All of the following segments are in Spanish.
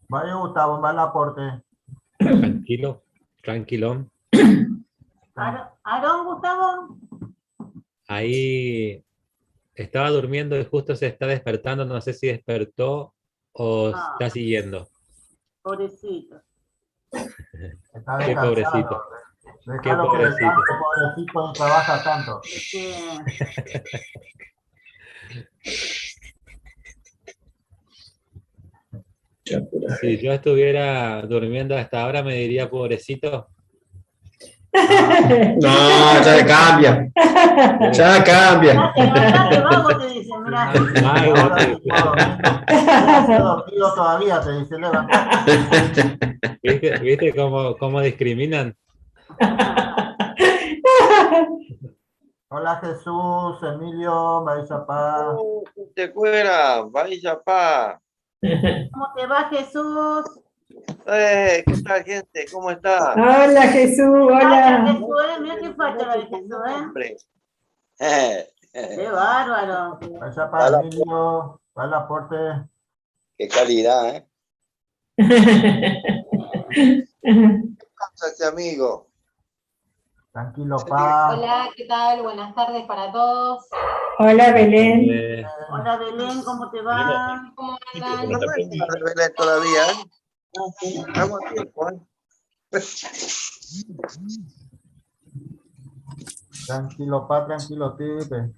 Vaya Gustavo, va el aporte. Tranquilo, tranquilón. ¿Aarón, Gustavo? Ahí estaba durmiendo y justo se está despertando. No sé si despertó o está siguiendo. Pobrecito. Está Qué pobrecito. Déjalo Qué que pobrecito. descanse, pobrecito, y trabaja tanto. Si yo estuviera durmiendo hasta ahora, me diría pobrecito. No, ya cambia. Ya cambia. Levantate, vago, te dicen, mirá. Ahora sí puedo dormir. Estoy dormido todavía, te dice, levantate. ¿Viste cómo discriminan? Hola Jesús, Emilio, Maizapá. Te fuera, vaya pa. ¿Cómo te va, Jesús? ¿Qué tal, gente? ¿Cómo está? Hola Jesús, Facha, hola. Jesús, mira qué facha la de Jesús, Hombre. Qué bárbaro. Maizapá, Emilio, va el aporte. Qué calidad, ¿eh? ¿Qué pasa, este amigo? Tranquilo, pa. Hola, ¿qué tal? Buenas tardes para todos. Hola Belén. Hola, Belén, ¿cómo te va? ¿Cómo andan? No me de Belén todavía, ¿eh? Estamos a tiempo, ¿eh? Tranquilo, pa, tranquilo, Tipe.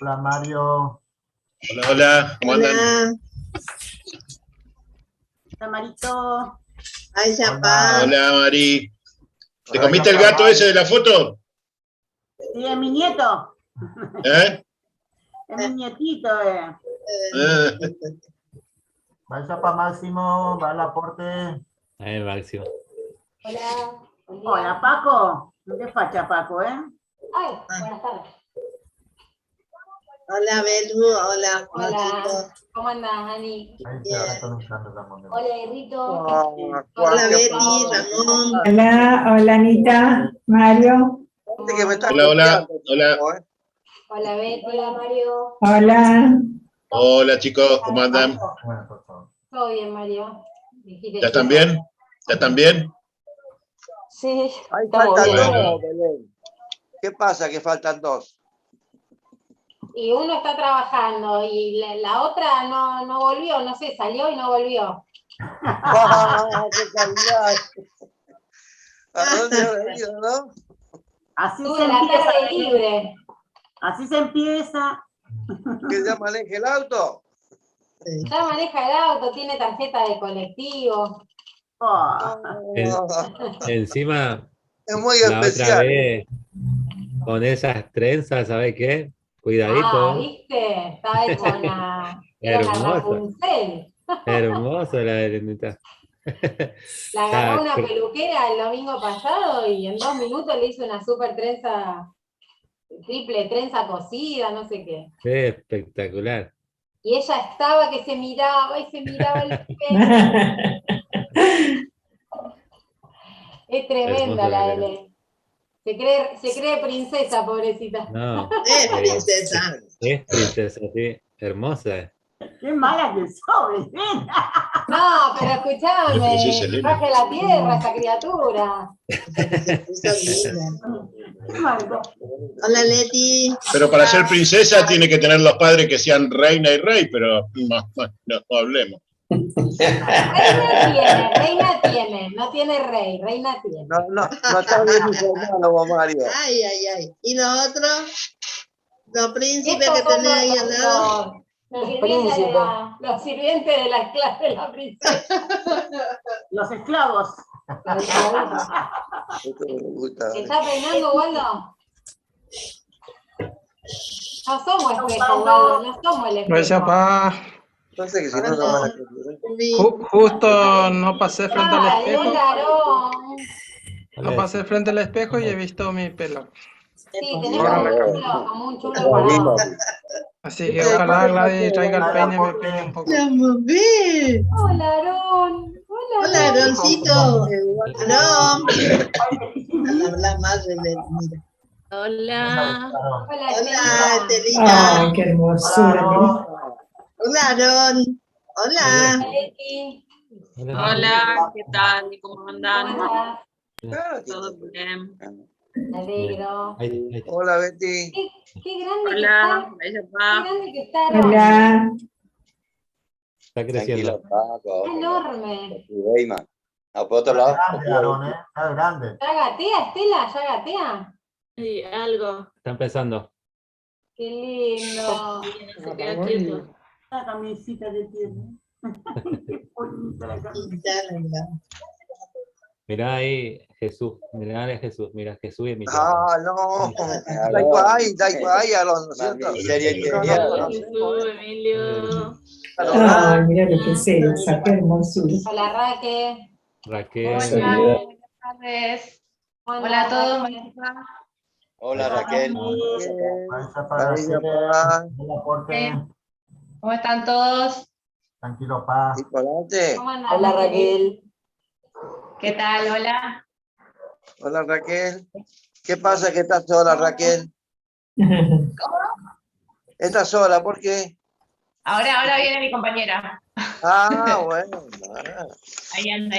Hola, Mario. Hola, hola, ¿cómo andan? Hola, Marito. Ay, Hola, Mari. ¿Te comiste el gato ese de la foto? Sí, es mi nieto. ¿Eh? Es mi nietito, Maizapá, Máximo, va el aporte. Ahí, Máximo. Hola. Hola, Paco. No te facha, Paco, ¿eh? Ay, buenas tardes. Hola, Belu, hola, Hola. ¿Cómo andas, Ani? Ahí se va conectando Ramón. Hola, Guerrito. hola, Betty, Ramón. Hola, hola Anita, Mario. Hola, hola, hola. Hola, Betty. Hola, Mario. Hola. Hola, chicos, ¿cómo andan? Todo bien, Mario. ¿Ya están bien? ¿Ya están bien? Sí, Ahí estamos faltan bien. dos, Belén. ¿Qué pasa que faltan dos? Y uno está trabajando y la otra no volvió, no sé, salió y no volvió. ¡Qué calidad! ¿A dónde habrá ido, no? Así Tuve se la empieza. tarde libre. Así se empieza. ¿Que ya maneja el auto? Ya maneja el auto, tiene tarjeta de colectivo. Encima, Es muy la otra especial. vez, con esas trenzas, ¿sabe qué? Cuidadito. ¿Viste? Estaba hecho una Hermosa. Rapunzel. Hermosa la Belenita. La agarró una peluquera el domingo pasado y en 2 minutos le hizo una super trenza, triple trenza cosida, no sé qué. Espectacular. Y ella estaba que se miraba y se miraba el pelo. Es tremenda la Belén. Se cree princesa, pobrecita. No. Es princesa. Es princesa, sí. Hermosa. Qué mala que sos, Belén. No, pero escuchame, Sí, Selena. baje la tierra esa criatura. Hola, Leti. Pero para ser princesa tiene que tener los padres que sean reina y rey, pero no hablemos. Reina tiene, no tiene rey, reina tiene. No está bien informado, vos, Mario. Ay, ay, ay. ¿Y los otros? ¿Los príncipes Estos que tenés ahí al lado? Los sirvientes de la princesa. Los esclavos. ¿Se está peinando, Waldo? No somos espejo, Waldo, no somos el espejo. Gracias, pa. No sé que si no, no van a creer. Justo no pasé frente al Dale, espejo. Aarón. No pasé frente al espejo y he visto mi pelo. Sí, tenés como un chulo parado. Así que ojalá Gladys traiga el peine y me peine un poco. ¡La moví! Hola, Aarón. Hola, Aroncito. Aló. Habla más, Belén, mira. Hola. Hola, Telita. Ay, qué hermosura. mira. Hola, Aarón. Hola. Hola, ¿qué tal? ¿Cómo andan? Hola. ¿Todo bien? Me alegro. Hola, Betty. Qué grande Hola, que ella está. Qué va. grande que está. Aaron. Hola. Está creciendo. Tranquilo, Paco. Está enorme. Weimar. No, por otro lado. Grande, Aarón, ¿eh? Está grande. ¿Ya gatea, Estela? ¿Ya gatea? Sí, algo. Está empezando. Qué lindo. Se queda quieto. La camisita que tiene. Qué bonita la camisita. Mirá ahí Jesús. Mirá a Jesús. Mira Jesús y mi No. Da igual, Alonso, ¿cierto? Jesús, Emilio. Ay, mira lo que es esa, qué hermosura. Hola, Raque. Raquel. Hola, buenas tardes. Hola a todos. Hola, Raquel. Marisa para Raquel. Hola, Jorge. ¿Cómo están todos? Tranquilo, pa. ¿Cómo andas? Hola, Raquel. ¿Qué tal? Hola. Hola, Raquel. ¿Qué pasa que estás sola, Raquel? ¿Estás sola? ¿Por qué? Ahora viene mi compañera. Ah, bueno. Ahí anda.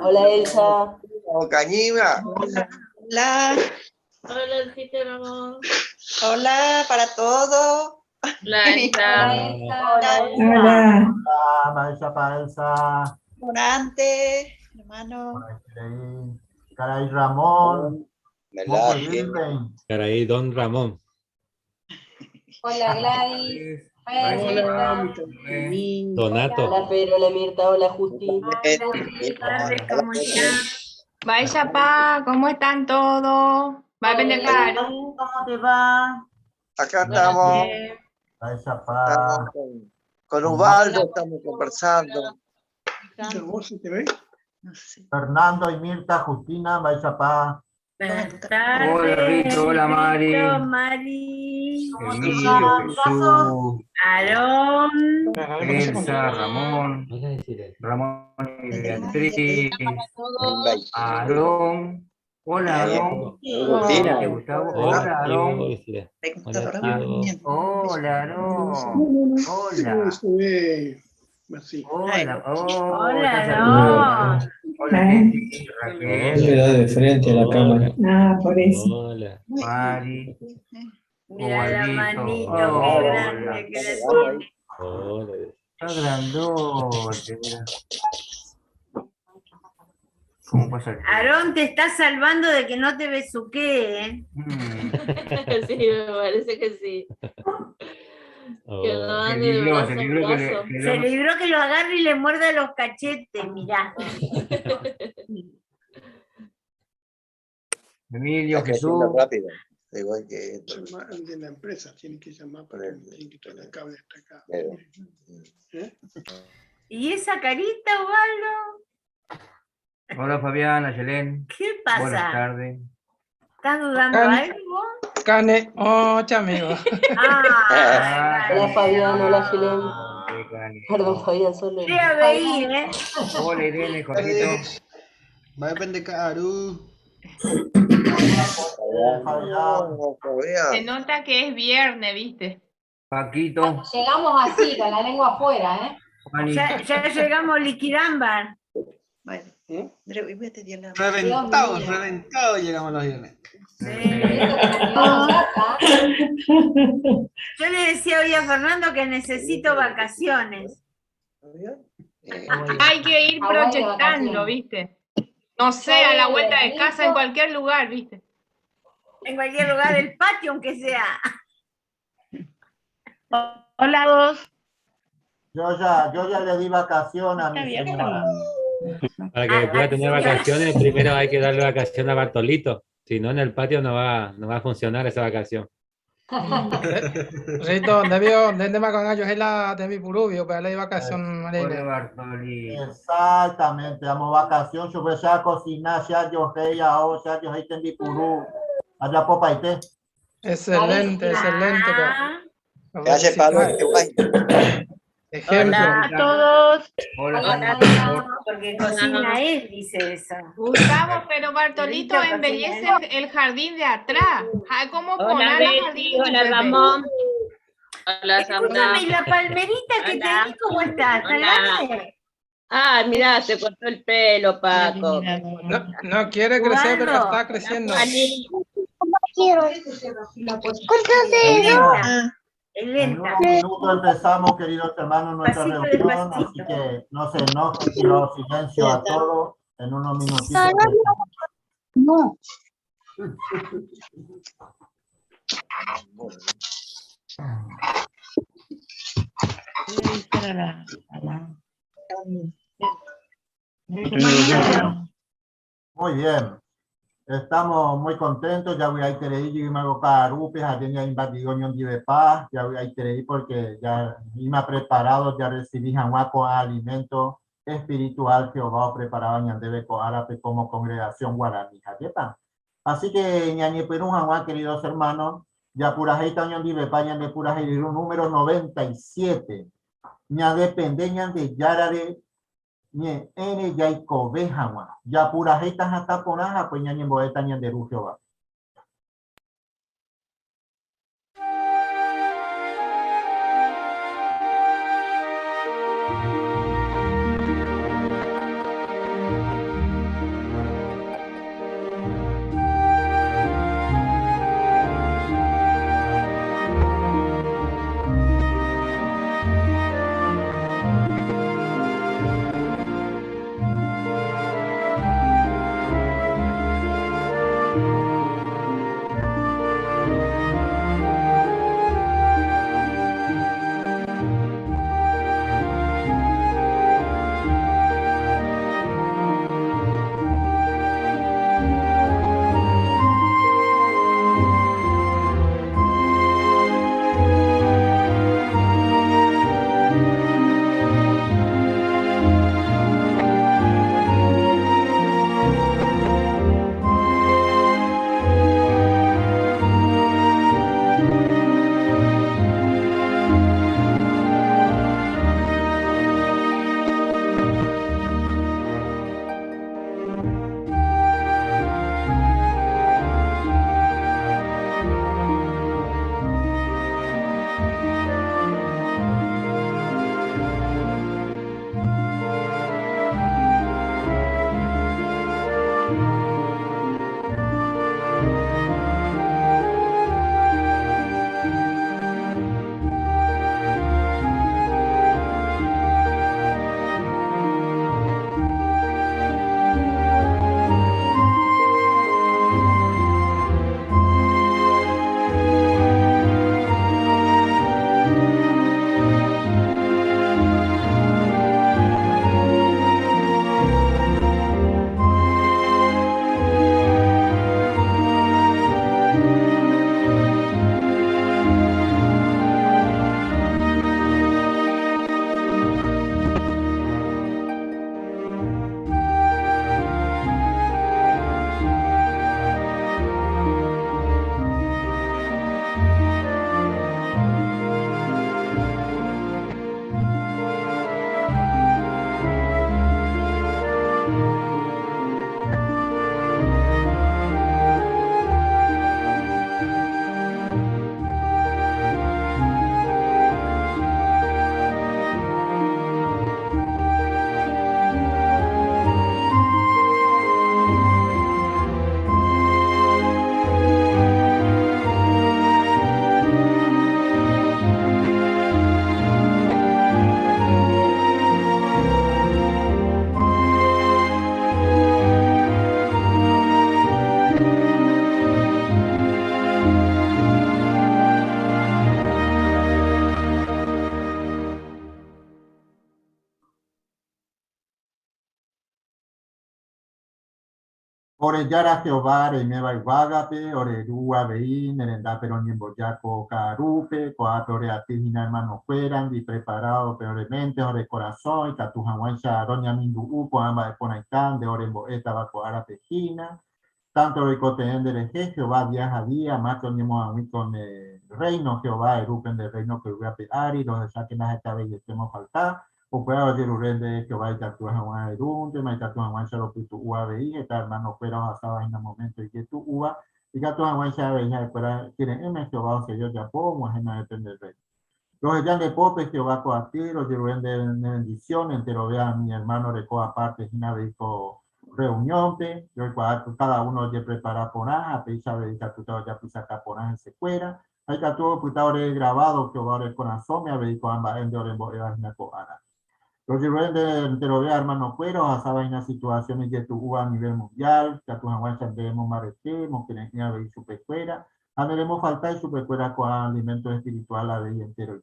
Hola, Elsa. O Cañima. Hola. Hola, Elfita, Ramón. Hola para todos. Hola, Elsa. Hola. Hola, Marisa para Elsa. Morante, hermano. Caray, Ramón. Caray, Don Ramón. Hola, Gladys. Hola, Donato. Hola, Pedro, hola, Mirta, hola, Justi. ¿Cómo están? Vaya, pa, ¿cómo están todos? Va a depender caro. ¿Cómo te va? Acá estamos. Marisa para. Con Ubaldo estamos conversando. Fernando y Mirta, Justina, Marisa para. Buenas tardes. Hola Rito, hola Mari, Mari. Emilio, Jesús, Aarón. Elsa, Ramón y Beatriz, Aarón. Hola Aarón. Gustavo. Hola Aarón. Hola Aarón. Hola. Hola Aarón. Hola Leti, Raquel. Le da de frente a la cámara. Ah, por eso. Hola. Mari. Mira la manito, qué Hola. grande que la tiene. Hola. Está grandote, mira. ¿Cómo pasa el tiempo? Aarón, te está salvando de que no te besuquee, ¿eh? Sí, me parece que sí. Que no Oh. Se ande de libró, brazo se en libró brazo. Se libró que lo agarre y le muerda los cachetes, mirá. Emilio, Está Jesús. creciendo rápido. Igual que De la empresa tienen que llamar para tienen que traer el cable hasta acá. ¿Y esa carita, Osvaldo? Hola Fabiana, Yelén. ¿Qué pasa? Buenas tardes. ¿Estás dudando algo? Cane, ocho amigos. Hola, Fabián, hola, Yelén. Perdón, Fabián, solo. Sí, a veí, ¿eh? Hola Irene, Jorgito. Va a depender Caru. Se nota que es viernes, ¿viste? Paquito. Llegamos así, con la lengua afuera, ¿eh? Ya llegamos liquidámbar. Bueno, Reventado llegamos los viernes. Yo le decía hoy a Fernando que necesito vacaciones. Hay que ir proyectando, ¿viste? No sé, a la vuelta de casa, en cualquier lugar, ¿viste? En cualquier lugar del patio, aunque sea. Hola a todos. Yo ya le di vacación a mi señora. Para que pueda tener vacaciones, primero hay que darle vacación a Bartolito. Si no, en el patio no va a funcionar esa vacación. Rito, ¿dónde me con ellos? Es la de mi purubio, para la de vacación. Exactamente, damos vacación, yo voy a cocinar, ya yo ahí ten mi purú. Allá popaite. Excelente. ¿Qué hace Pablo? Qué guay. Ejemplo. a todos. Hola, porque cocina él, dice eso. Gustavo, pero Bartolito embellece el jardín de atrás. Ay, ¿cómo Hola, poner el Betty. jardín? Hola, Ramón. Hola, Escúchame, Sandra. ¿y la palmerita que tenés cómo está? ¿Está Hola. grande? Ah, mirá, se cortó el pelo, Paco. No quiere crecer, pero Jugando. está creciendo. Es En lenta. unos minutos empezamos, queridos hermanos, nuestra Pasito, reunión, despacito. así que no se enojen, pido silencio a todos en unos minutitos. No. Muy bien, estamos muy contentos, ya voy a ir y me hago carupe, ya tenía invadido de paz, ya voy a ir porque ya me ha preparado, ya recibí con alimento espiritual que os preparado en debe árabe como congregación guaraní, ¿ya? Así que ñañe perú Juan, queridos hermanos, ya pura jeita ñon de paña de pura jeita número 97, ña dependencia de yarare ñe ene ya ikobe Juan, ya pura jeita hasta ponaja pues ñañe boeta ñan de rugio va. Orellara Jehová, Remeba y Vágape, Orerúa, Veí, Nerenda, Perón y Emboyaco, Carupe, Coape, Oreatigina, hermano, fueran, y preparado, peormente, Ore Corazón, y Catujahuancha, Doña Mindu, Uco, Amba de Ponaicán, de Orembo, Etabaco, Arapejina, tanto el de Jehová día a día, más tenemos a mí con el reino, Jehová, erupen del reino que voy a pedir, y los saquen las esta vez y estemos faltar, o pueda haber el de Jehová y tatuaje a un erunte, me tatuaje a un solo pitu UABI, esta hermano, pero hasta en el momento y que tu UA, y tatuaje a un solo ya después quieren M, Jehová, o sea, yo ya puedo, ajena depende del reino. Los de Pope, Jehová coatir, los de bendición, entero vean mi hermano de aparte, y una vez reunión, yo cada uno de preparar por nada, pisa de todo ya pisa por nada se fuera, hay que todo putado de grabado que va a corazón, me ha venido ambas en de orembo una coana. Los de entero vea hermano cuero, a en las situaciones de tu a nivel mundial, que tu aguanchas debemos maretemos, que no hay super fuera, andaremos faltar superfuera con alimentos espiritual a ley entero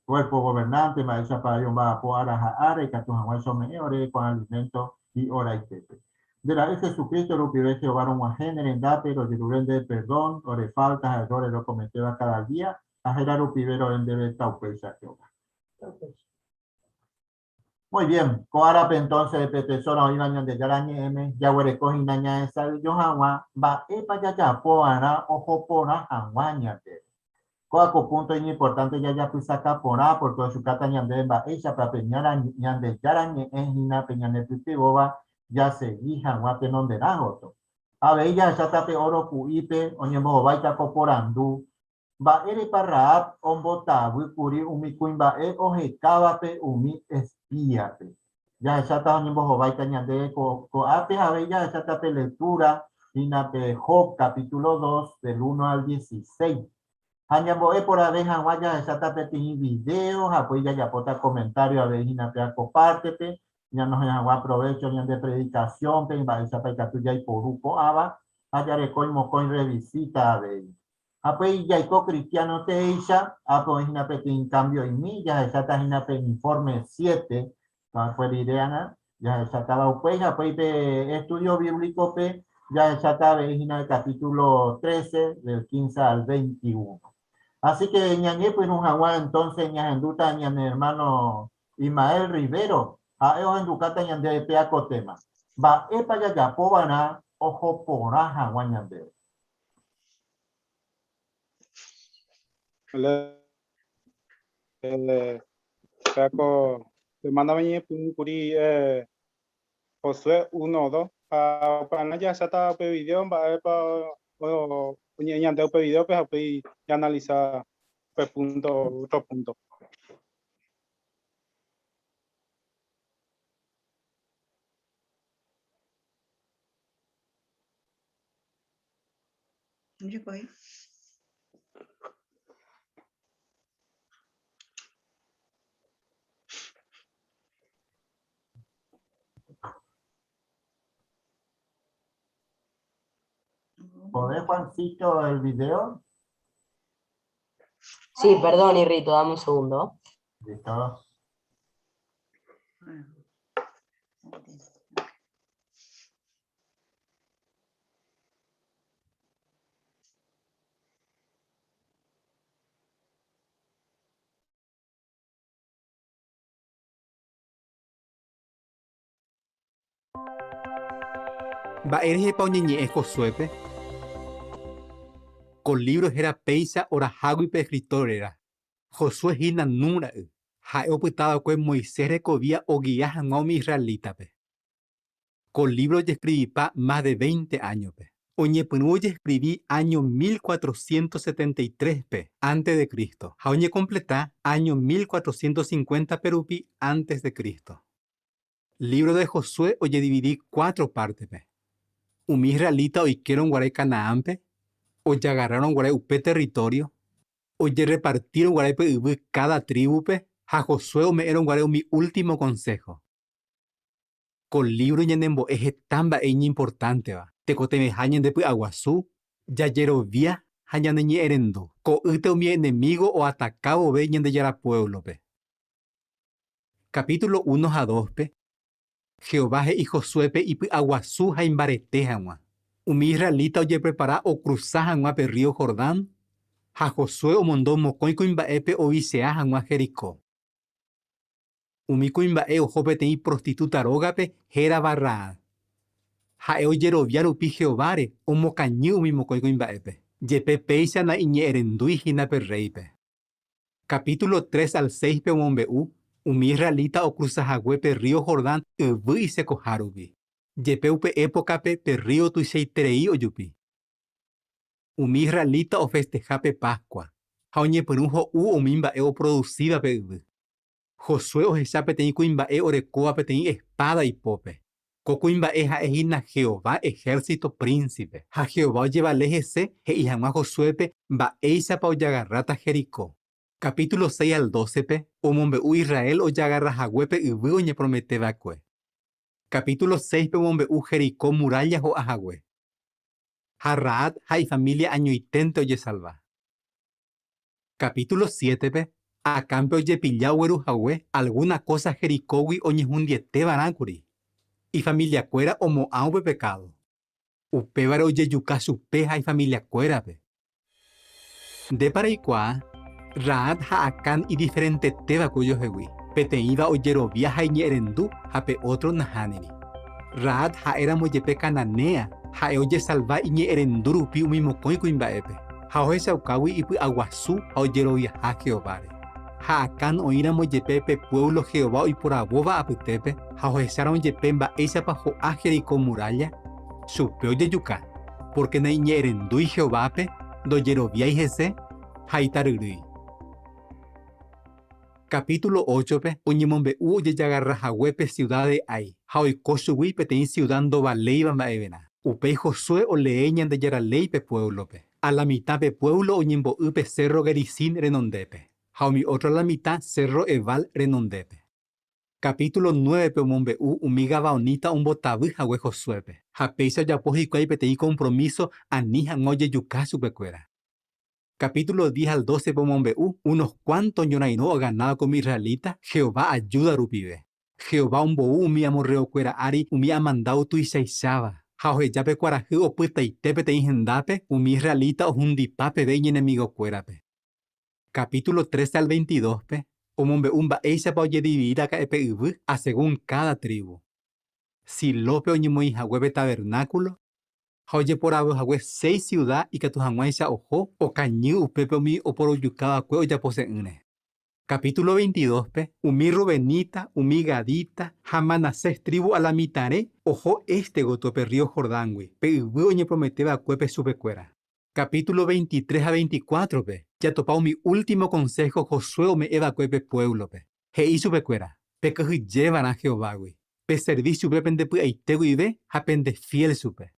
cuerpo gobernante, maestra para yo va a poder a y que tu aguanchas me con alimentos y ora y tepe. De la vez Jesucristo lo pide Jehová un género en date, los de perdón, o de faltas, errores, lo cometeba cada día, a Gerardo Pivero en debe taupesa Jehová. Muy bien, coara entonces de petesora iban de Yarañe M, ya huele cojinaña esa de Yohanwa, va epa ya poana ojo pona anguañate. Coaco punto importante ya pisaka pona por todo su cata ñande va ella para peñara ñande Yarañe ejina peñane pitiboba ya se guijan guate non de rajoto. A ver ya tape oro cuipe oñemo baita coporandu. Va ere para ombota wikuri umi kuimba oje kabape umi espíate. Ya está oñemo baita ñande ko ape a ver ya tape lectura inape Job capítulo 2 del 1 al 16. Hañambo por abeja guaya ya tape tin video, apoya ya pota comentario a ver inape acopártete. Ya nos aprovecho ya de predicación, pero va a esa tuya y por grupo aba, allá de colmo con revisita a ver. Apoy ya y cristiano te isha, apoy una pequeña cambio en mí, ya esa está en informe 7, fue ideana, ya esa estaba pues, apoy de estudio bíblico pe, ya esa estaba en el capítulo 13, del 15 al 21. Así que ñañe pues un jaguar entonces ñajenduta ña mi hermano Ismael Rivero. A ellos en Ducata ñande peaco tema. Va epa ya pobana ojo poraja guañande. Peaco te manda venir un curi Josué 1-2. Para ya está pe video va epa o ñande pe video pues api analizar pe punto otro punto. Yo voy. ¿Podés, Juancito, el video? Sí, perdón, Irrito, dame un segundo. Listo. Va eres pauñeñe es Josué. Con libros era peisa ora haguipe escritor era. Josué hina nura. Ha oputado que Moisés recobía o guía a un israelita pe. Con libros ya escribí pa más de 20 años pe. Oñe ya escribí año 1473 pe antes de Cristo. Oñe completa año 1450 perupi antes de Cristo. Libro de Josué oye dividí 4 partes pe. Un israelita hoy quieren guardar Canaán pe. O ya agarraron guardar upe territorio. O ya repartieron guardar pe cada tribu pe. A Josué me eran guardar mi último consejo. Con libro ñanembo es tan importante va. Te cote me hañen de aguazú. Ya yerovía hañan de erendo. Co ute mi enemigo o atacado ve ñan de yara pueblo pe. Capítulo 1-2 pe. Jehová y Josué pe y aguazú jaimbaretejan. Un israelita oye prepara o cruzajan pe río Jordán. A Josué o mondó mocoy coimbaepe o viseajan Jericó. Umi coimbae o jopete y prostituta rogape jera barra. Ha'e ojerovia rupi Jehováre omokañy umi mokõi kuimba'épe. Jepe péichana iñe'ẽrendúi hínape réipe. Capítulo 3 al 6 pe omombe'u umi israelita ocruzahaguépe río Jordán yvy isekohárupi. Jepe upe épocape pe río tuichaiterei ojupi. Umi israelita ofestejápe Pascua. Ha oñepyrũ ho'u umi mba'e oproducíva pe yvy. Josué ohecha peteĩ kuimba'e orekóva peteĩ espada ipópe. Ko kuimba'e ha'ehína Jehová ejército príncipe. Ha Jehová ojevale hese he'i hag̃ua Josuépe mba'éichapa ojagarráta Jericó. Capítulo 6 al 12 pe omombe'u Israel ojagarrahaguépe yvy oñeprometeva'ekue. Capítulo 6 pe omombe'u Jericó muralla ho'ahague. Ha Rahab ha ifamilia añoiténte ojesalva. Capítulo 7 pe Acampe ojepilla ogueruhague alguna cosa Jericógui oñehundietévarãkuri. Ifamiliakuéra omo'ã upe pecado. Upévare ojejuka chupe ha ifamiliakuérape. Ndépara ikuaa Rahab ha Acán idiferentetévako ojohegui. Peteĩva ojerovia ha iñe'ẽrendu ha pe otro nahániri. Rahab ha'éramo jepe Cananea ha'e ojesalva iñe'ẽrendu rupi umi mokõi kuimba'épe. Ha ohechaukágui ipy'aguasu ha ojeroviaha Jehováre. Ha Acán oíramo jepe pe pueblo Jehová oiporavóva apytépe ha ohecharamo jepe mba'éichapa ho'a Jericó muralla chupe ojejuka. Porque ne iñe'ẽrendúi Jehovápe ndojeroviái hese ha itaryrýi. Capítulo 8 pe oñemombe'u ojejagarrahaguépe ciudad de Ai ha oiko chugui peteĩ ciudad ndovaléiva mba'evera. Upéi Josué ole'ẽ ñandejáraléi pe pueblope. A la mitad pe pueblo oñembo'y pe cerro Gerizim renondépe. Ha omi otro a la mitad cerro Ebal renondépe. Capítulo 9 pe omombe'u umi Gabaonita ombotavyhague Josuépe. Ha péicha ojapo hikuái peteĩ compromiso ani hag̃ua ojejuka chupekuéra. Capítulo 10 al 12 pe omombe'u unos cuantos ñorairõ ganado como israelita Jehová ayuda rupive. Jehová ombou umi amorreokuéra ári umi amandado tuichaicháva. Ha ohejápe kuarahy opytaite peteĩ hendápe umi israelita ohundipa peve iñenemigokuérape. Capítulo 13 al 22 pe omombe'u mba'éichapa ojedividaka'epe yvy a según cada tribu. Silópe oñemoĩhaguépe tabernáculo ha ojeporavýhague 6 ciudad ikatu hag̃uáicha oho okañy upépe umi oporojukavakue ojapose'ỹre. Capítulo 22 pe umi Rubenita, umi Gadita ha Manasés tribu a la mitãre oho este gotópe río Jordángui pe yvy oñeprometévakuépe chupekuéra. Capítulo 23 a 24 pe jatopa umi último consejo Josué ome'ẽvakuépe pueblope. He'i chupekuéra pekyhyjévarã Jehovágui. Pe serví chupe pendepy'aite guive ha pende fiel chupe.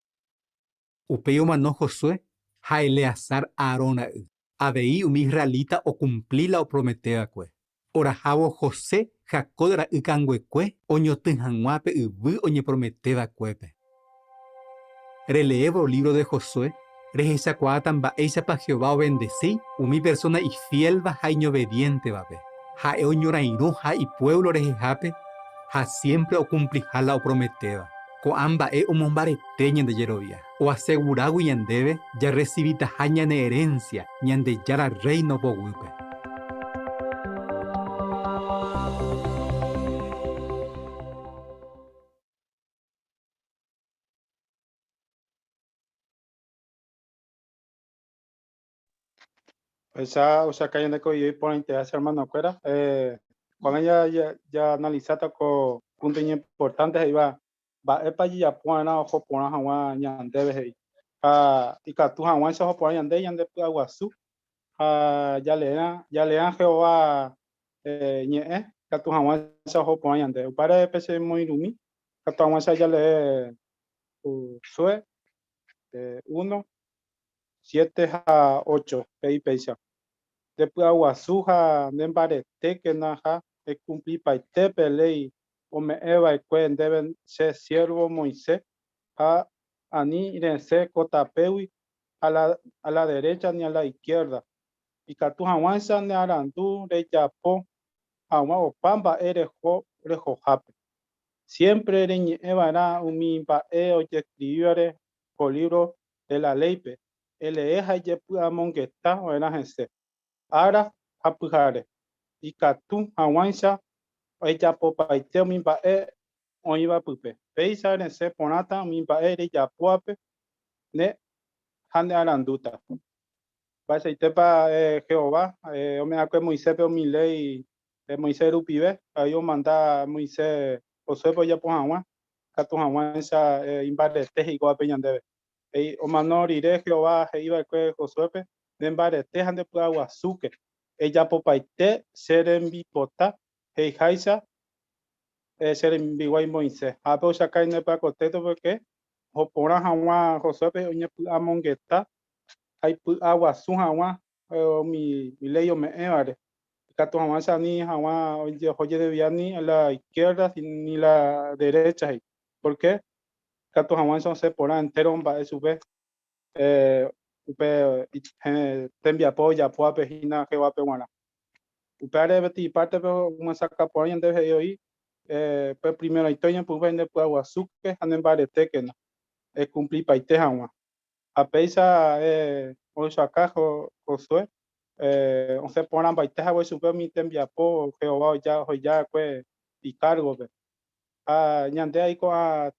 Upéi omano Josué ha Eleazar Aarón a'y. Avei umi israelita ocumpli la oprometevakue. Orahávo José Jacob ra'ykanguekue oñotỹ hag̃ua pe yvy oñeprometévakuépe. Releévo libro de Josué rehechakuaáta mba'éichapa Jehová obendecíi umi persona ifielva ha iñobedientevape. Ha'e oñorairõ ha ipueblo rehehápe ha siempre ocumpliha la oprometéva. Ko'ã mba'e omombarete ñandejerovia. Oasegurágui ñandéve ja recibitaha ñane herencia ñandejára reino poguýpe. Esa calle de Coyoy por interés, hermano, fuera. Cuando ya analizata con puntos importantes, ahí va para ya poner ojo por agua ñandebe ahí. Y que tú agua ese ojo por ñande ñande aguazú. Ya lean Jehová ñe que tú agua ese ojo por ñande. Para pese muy lumi. Que tú agua ya le sue 1 7 a 8 ahí pesa. Después aguazuja nembarete que naja cumplir paite pelei o me eva y cuen deben ser siervo Moisés a ani irense cotapeui a la derecha ni a la izquierda y catu avanza ne arandu de yapo agua o pamba rejojape siempre reñe evara umi pa o escribir por libro de la ley pe eleja y amongueta o era gente ara apujare y catu avanza ella popa y te mi oiva pupe. Peisa en se ponata mi paere ya puape ne hande aranduta. Pasa y tepa Jehová, o me acuerdo Moisés pero mi ley Moisés rupibe, ahí yo manda Moisés Josué pues ya pues agua, catu agua esa imbarete y coa peñandebe. O manor iré Jehová iba que Josué de imbarete hande pues agua suque. Ella popaite seren bipota, hey jaisa seren biguay Moisés. A pues sacar en el pacoteto porque o por agua Josué pues oña amongueta. Hay agua su agua mi ley me evare cato agua ni agua oye de viani a la izquierda ni la derecha ¿por qué? Cato agua son se por entero va su vez upe tembia polla poa pejina que va peguana upare beti parte pero una saca por ahí antes de hoy pues primero itoña pues vende pues agua suque anden barete que no es cumplir paite agua a peisa hoy acá Josué on se ponen baita agua super mi tembia po Jehová ya pues y cargo pe a ñande ahí con a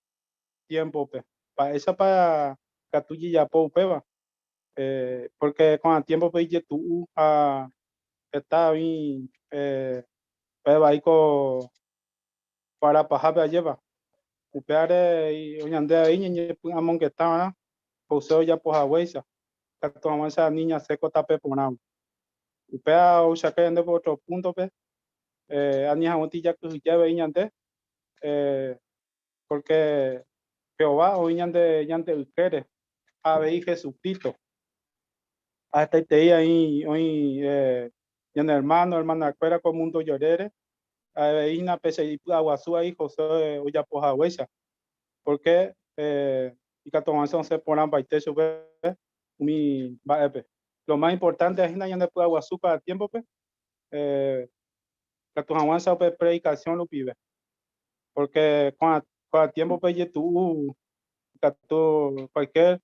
tiempo pe para esa para catuyi ya po peba porque con a tiempo pe ye tu a está bien peba ahí con para paja pe lleva upeare y ñande ahí ñe amon que está José ya pues agüesa toma esa niña seco tape ponam upea o saque de otro punto pe ania botilla que ya veíante porque Jehová o ñante ustedes a ver Jesucristo hasta te ahí hoy en hermana fuera con mundo llorere a ver ina pese y aguazú ahí José o ya pues agüesa porque y que toman se ponan baite sube mi baepe. Lo más importante es que no pueda aguazú para el tiempo pues que tu avanza pues predicación lo pide porque con el tiempo pues tú que tu cualquier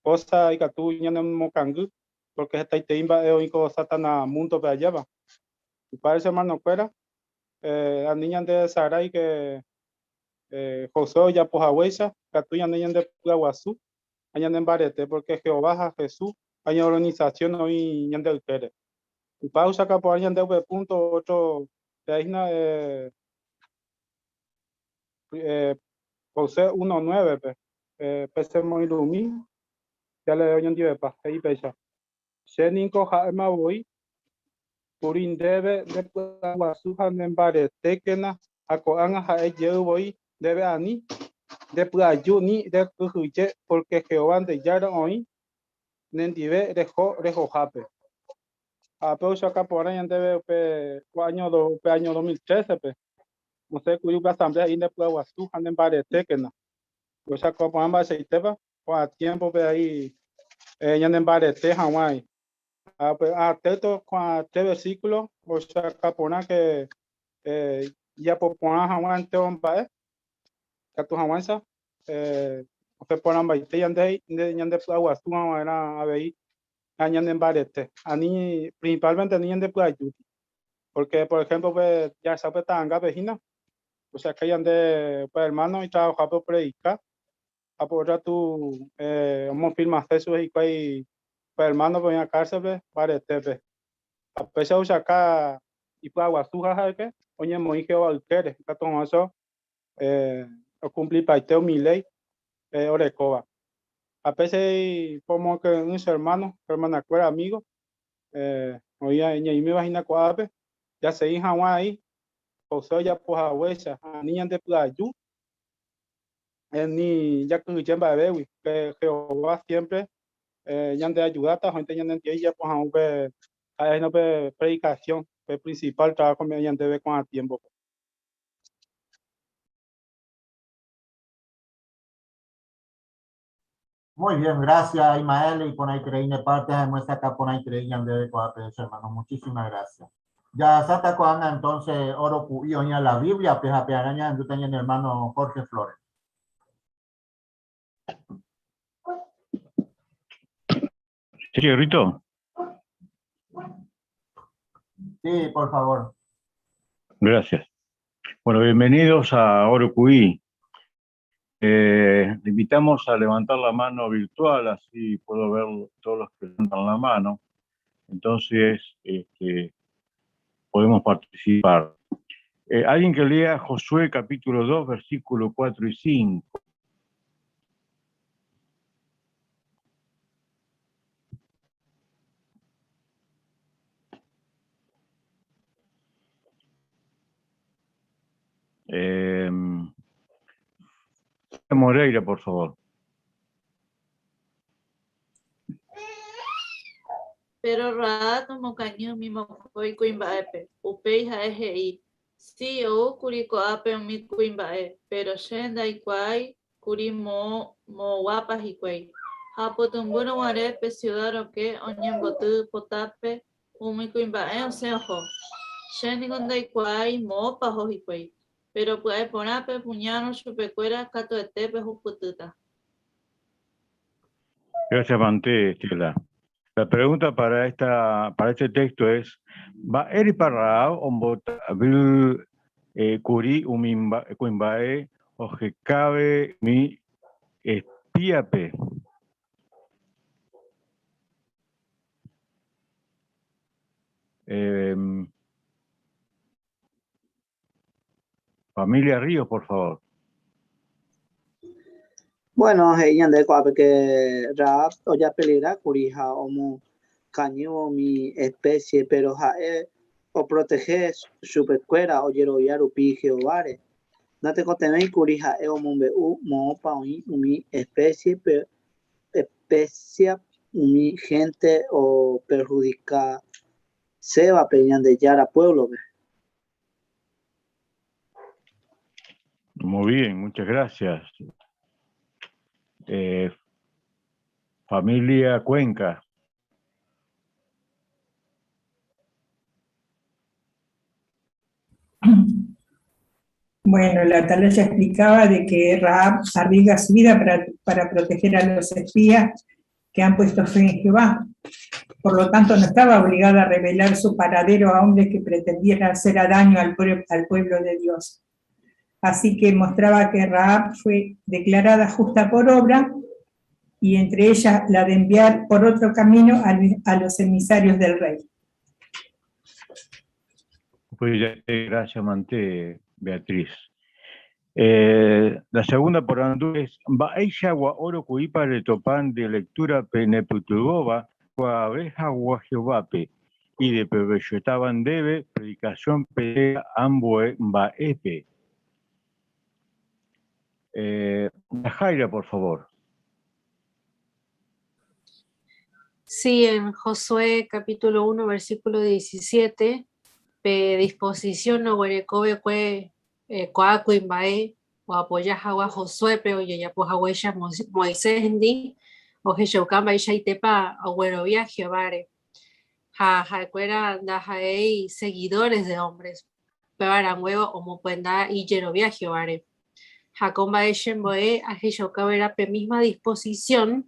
cosa y que tú ya no mocangu porque está te imba y cosa tan a mundo para allá va y para ese hermano fuera a niña de Sarai que José ya pues aguesa que tú ya no de aguazú allá en barete porque Jehová a Jesús hay organización hoy en del Pérez y pausa acá por allá de punto otro de ahí José 1:9 pese muy lumi ya le doy un día de paz ahí pesa se ninco jaema voy purin debe de aguazú en barete que na acoanga jae yo voy debe ani de playuni de cujuche porque Jehová de yara hoy nendive rejo jape a pausa acá por ahí debe año 2013 pe no sé cuyo asamblea ahí de Aguazú anden barete que no pues acá por ambas aceiteba por a tiempo pe ahí ya anden barete Hawái pues atento con este versículo o sea acá por que ya por poner Hawái en teón pa que tu Hawái sa se ponen baite ya de Aguazú era a ver añan en barete a ni principalmente ni de Playú porque por ejemplo pues ya sabe tanga vecina o sea que hayan de pues hermano y trabajar por predicar apoyar tu vamos firma acceso y pues hermano pues en la cárcel pues barete pues a pesar de acá y pues Aguazú jaja que oye muy que va al querer que todo eso o cumplir paiteo mi ley orecoba a veces como que un hermana fuera amigo oye y me imagina cuál ya se hija ahí José ya pues abuesa a niña de Playú ni ya que ya va a ver que Jehová siempre ya de ayudar a gente ya de ella pues aunque hay no predicación el principal trabajo me ya debe con el tiempo. Muy bien, gracias Ismael y por ahí creí parte de muestra acá por ahí creí de hermano, muchísimas gracias. Ya sata cuando entonces oro cuyo en la Biblia peja pearaña en el hermano Jorge Flores. ¿Serio, Rito? Sí, por favor. Gracias. Bueno, bienvenidos a Orocuí. Le invitamos a levantar la mano virtual, así puedo ver todos los que levantan la mano. Entonces, podemos participar. Alguien que lea Josué capítulo 2, versículos 4 y 5. Moreira, por favor. Pero Raab no mocaño mismo fue cuimbaepe, upei jaeji. Sí, o curico ape mi cuimbae, pero shenda y cuai, curi mo guapas y cuai. Hapotumbuno guarepe, ciudad que, oñembotu, potape, umi cuimbae, o sea, ojo. Shendi con y cuai, mo pajo y cuai. Pero puede ponape, puñano, chupecuera, cato de tepe, jupututa. Gracias, Mante, Estela. La pregunta para este texto es: ¿va eri para ombota bil curi cuimbae o que cabe mi espíape? Familia Ríos, por favor. Bueno, ella de cuál que Raab o ya peligra curija o mu caño mi especie, pero o proteger su pescuera o yeroviar upi jeovare. No te conteme curija o mumbe mo pa mi especie, mi gente o perjudicar se va peñan de yara pueblo. Muy bien, muchas gracias. Familia Cuenca. Bueno, la Atalaya explicaba de que Raab arriesga su vida para proteger a los espías que han puesto fe en Jehová. Por lo tanto, no estaba obligada a revelar su paradero a hombres que pretendieran hacer daño al pueblo de Dios. Así que mostraba que Raab fue declarada justa por obra, y entre ellas la de enviar por otro camino a los emisarios del rey. Pues gracias, Mante, Beatriz. La segunda por Andú es: Baeishagua oro cuipa de topan de lectura peneputugova, cuavejagua jeovape, y de pebeyetaban debe, predicación pelea ambue baepe. Jaira, por favor. Sí, en Josué capítulo 1, versículo 17, disposición no huerecobe cue coacuimbae o apoyas agua Josué, pero ya pues agüella Moisés ni o jechocamba y chaitepa agüerovia Jehovare. Cuera da jaei seguidores de hombres, pebaran huevo o mopuenda y yerovia Jehovare. Jacomba Eshemboe a jechocabera pe misma disposición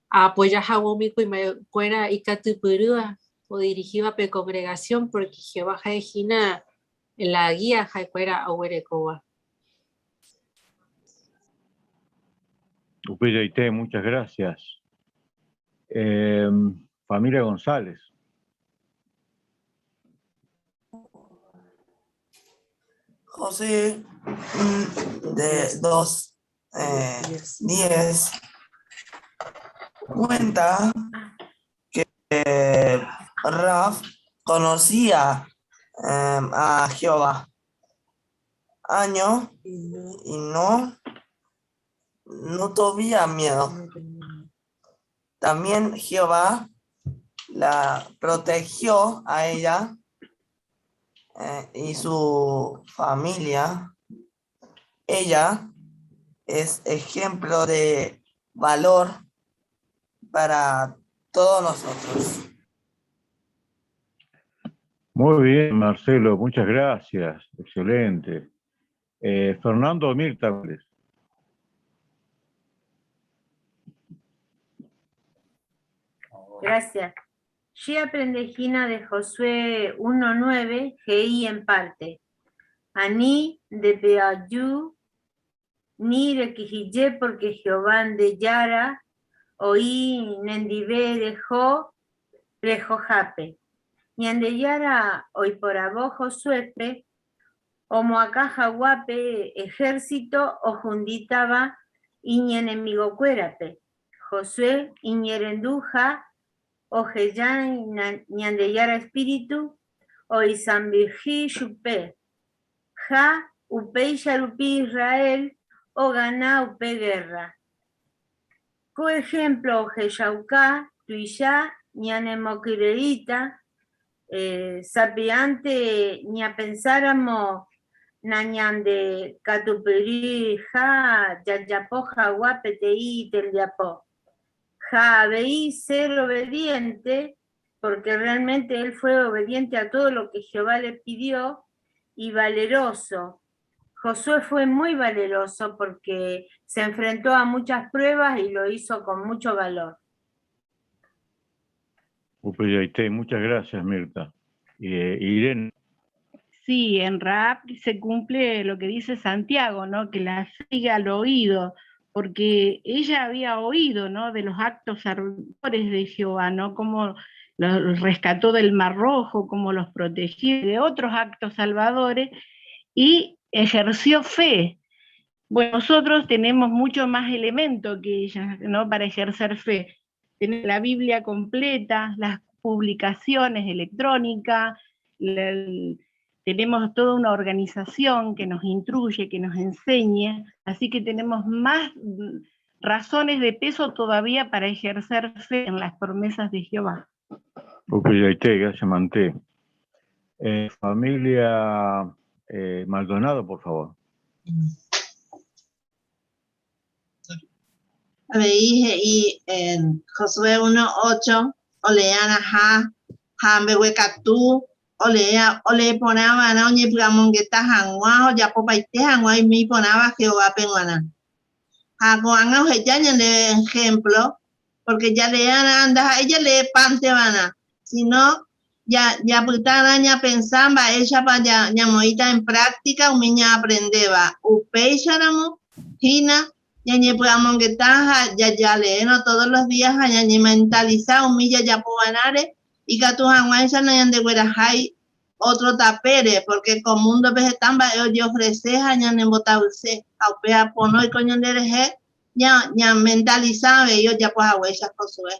a apoyar a Womico y Cuera y Catupurúa o dirigida pe congregación porque Jehová Jaejina en la guía Jaicuera Auerecoa. Upeyaite, muchas gracias. Familia González. José de 2:10 cuenta que Raab conocía a Jehová años y no tenía miedo. También Jehová la protegió a ella y su familia. Ella es ejemplo de valor para todos nosotros. Muy bien, Marcelo, muchas gracias. Excelente. Fernando Mirta. Gracias. Yo aprendí Gina de Josué 1:9, GI en parte. Ani de Beayu, ni de Quijille, porque Jehová de Yara, oí Nendive dejó, Jape. Ñande Yara, hoy por abajo suepe, o Moacaja Guape, ejército, o Junditaba, y enemigo cuérape. Josué, Iñerenduja, o Jeyan, Ñandeyara espíritu, o Isambirji Chupe, Ja, Upe Yarupi Israel, o Gana Upe guerra. Por ejemplo, Jeyauca, Tuya, Ñanemoquireita, sapiante, ña pensáramos, Nañande Catupiri, Ja, Yayapoja, Guapetei, Telyapo. Ja, veí ser obediente, porque realmente él fue obediente a todo lo que Jehová le pidió, y valeroso. Josué fue muy valeroso porque se enfrentó a muchas pruebas y lo hizo con mucho valor. Upeyaité, muchas gracias, Mirta. Irene. Sí, en Raab se cumple lo que dice Santiago, ¿no? Que la siga al oído, porque ella había oído, ¿no? De los actos salvadores de Jehová, ¿no? Cómo los rescató del Mar Rojo, cómo los protegió de otros actos salvadores, y ejerció fe. Bueno, nosotros tenemos mucho más elementos que ella, ¿no? Para ejercer fe. Tenemos la Biblia completa, las publicaciones electrónicas, tenemos toda una organización que nos instruye, que nos enseña, así que tenemos más razones de peso todavía para ejercer fe en las promesas de Jehová. Upeyaité, gracias, Manté. Familia Maldonado, por favor. Dije y en Josué 1:8, oleana ha, hambehuecatú, ole ponaba na oñe pramongueta hangua, o ya popaite hangua y mi ponaba Jehová penguana. Hagoanga ojeña de ejemplo, porque ya lean anda, ella lee pantebana, sino ya putana ya pensaba, ella para ya moita en práctica, un niña aprendeba, upeixaramo, hina, ya ya leeno todos los días, ya mentalizar, humilla ya puanare, y que tu hanguanza no hayan de guerajay otro tapere, porque como mundo vegetal yo ofrece, ya en botaulce, aupea pono y coño de reje, ya mentalizaba, ellos ya pues agüellas Josué.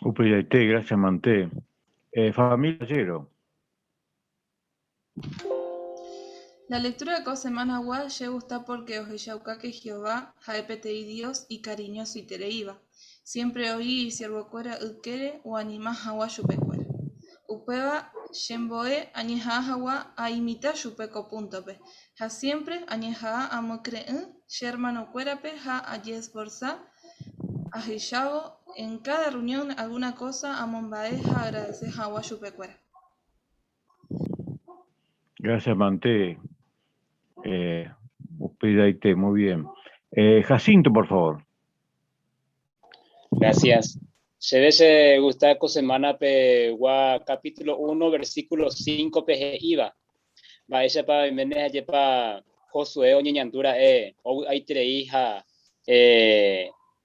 Upeyaité, gracias, Manté. Familia Llero. La lectura de Cosemana Gual lle gusta porque Ojeyauca que Jehová, jaepetei Dios y cariñoso y tereiva. Siempre oí y siervo cuera uquere o anima hawa chupecuera. Upeba shemboe añeja hawa a imita chupeco puntope. Ja siempre añeja a mocreen, shermano cuerape ja a yesborsa, a jeyavo, en cada reunión alguna cosa a mombae ja agradecer hawa chupecuera. Gracias, Manté. Upeyaité, muy bien. Jacinto, por favor. Gracias. Se debe gustar con semana pe capítulo 1 versículo 5 pe iba. Va esa pa meneja yepa Josué oñeñandura o hay treija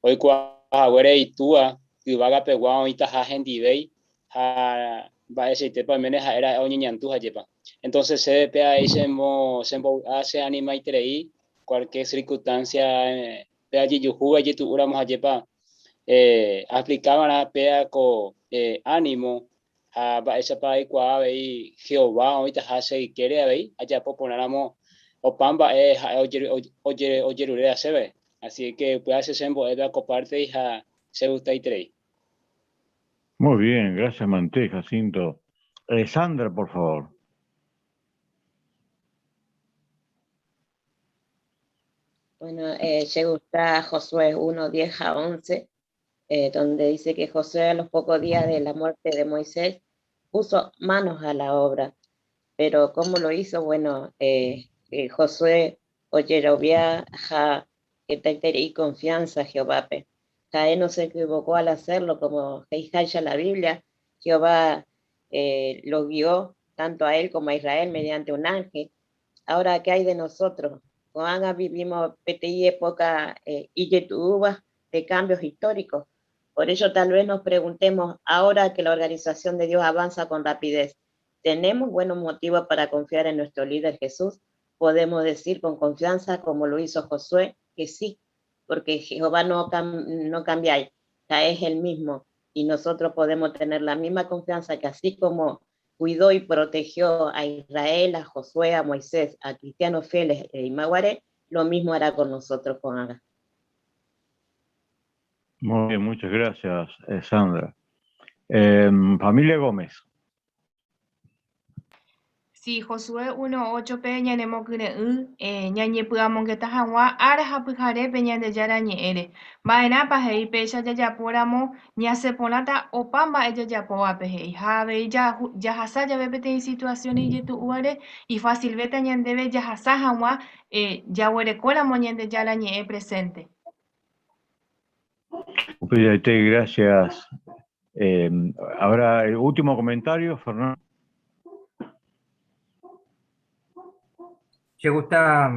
hoy cua were itua que vaga pe gua ita ha hendibei ha va ese tepa meneja era oñeñantuja yepa. Entonces se pe ahí se hace anima y trei cualquier circunstancia pe allí yujuga y tu uramos ayepa aplicaban a pea con ánimo a esa país cual y Jehová ahorita hace y quiere ver allá poneramos o pamba oye se ve así que puede hacerse en boeda comparte y se gusta y trade. Muy bien, gracias, Manté, Jacinto. Sandra, por favor. Bueno, llegó a Josué 1:10-11, donde dice que Josué a los pocos días de la muerte de Moisés puso manos a la obra. Pero ¿cómo lo hizo? Bueno, Josué oyerovia ja y confianza Jehová. Él no se equivocó al hacerlo, como ya la Biblia, Jehová lo guió tanto a él como a Israel mediante un ángel. Ahora, ¿qué hay de nosotros? Cuando vivimos PTI época de cambios históricos. Por ello, tal vez nos preguntemos, ahora que la organización de Dios avanza con rapidez, ¿tenemos buenos motivos para confiar en nuestro líder Jesús? Podemos decir con confianza, como lo hizo Josué, que sí, porque Jehová no cambia, ya es el mismo, y nosotros podemos tener la misma confianza que así como cuidó y protegió a Israel, a Josué, a Moisés, a cristianos fieles y Maguaré, lo mismo hará con nosotros, con Aga. Muy bien, muchas gracias, Sandra. Familia Gómez. Sí, Josué 1:8 peña ne mokure ñañe puamon que tajagua ara hapujare peña de yara ñeere. Vaina pajei pecha yayapóramo ñase ponata opamba ella yapoa pejei. Have ya hasa ya bebete en situaciones y tu uare y fácil beta ñandebe ya hasa hagua ya huere cola moñende yara ñee presente. Gracias. Ahora, el último comentario, Fernando. Llegó está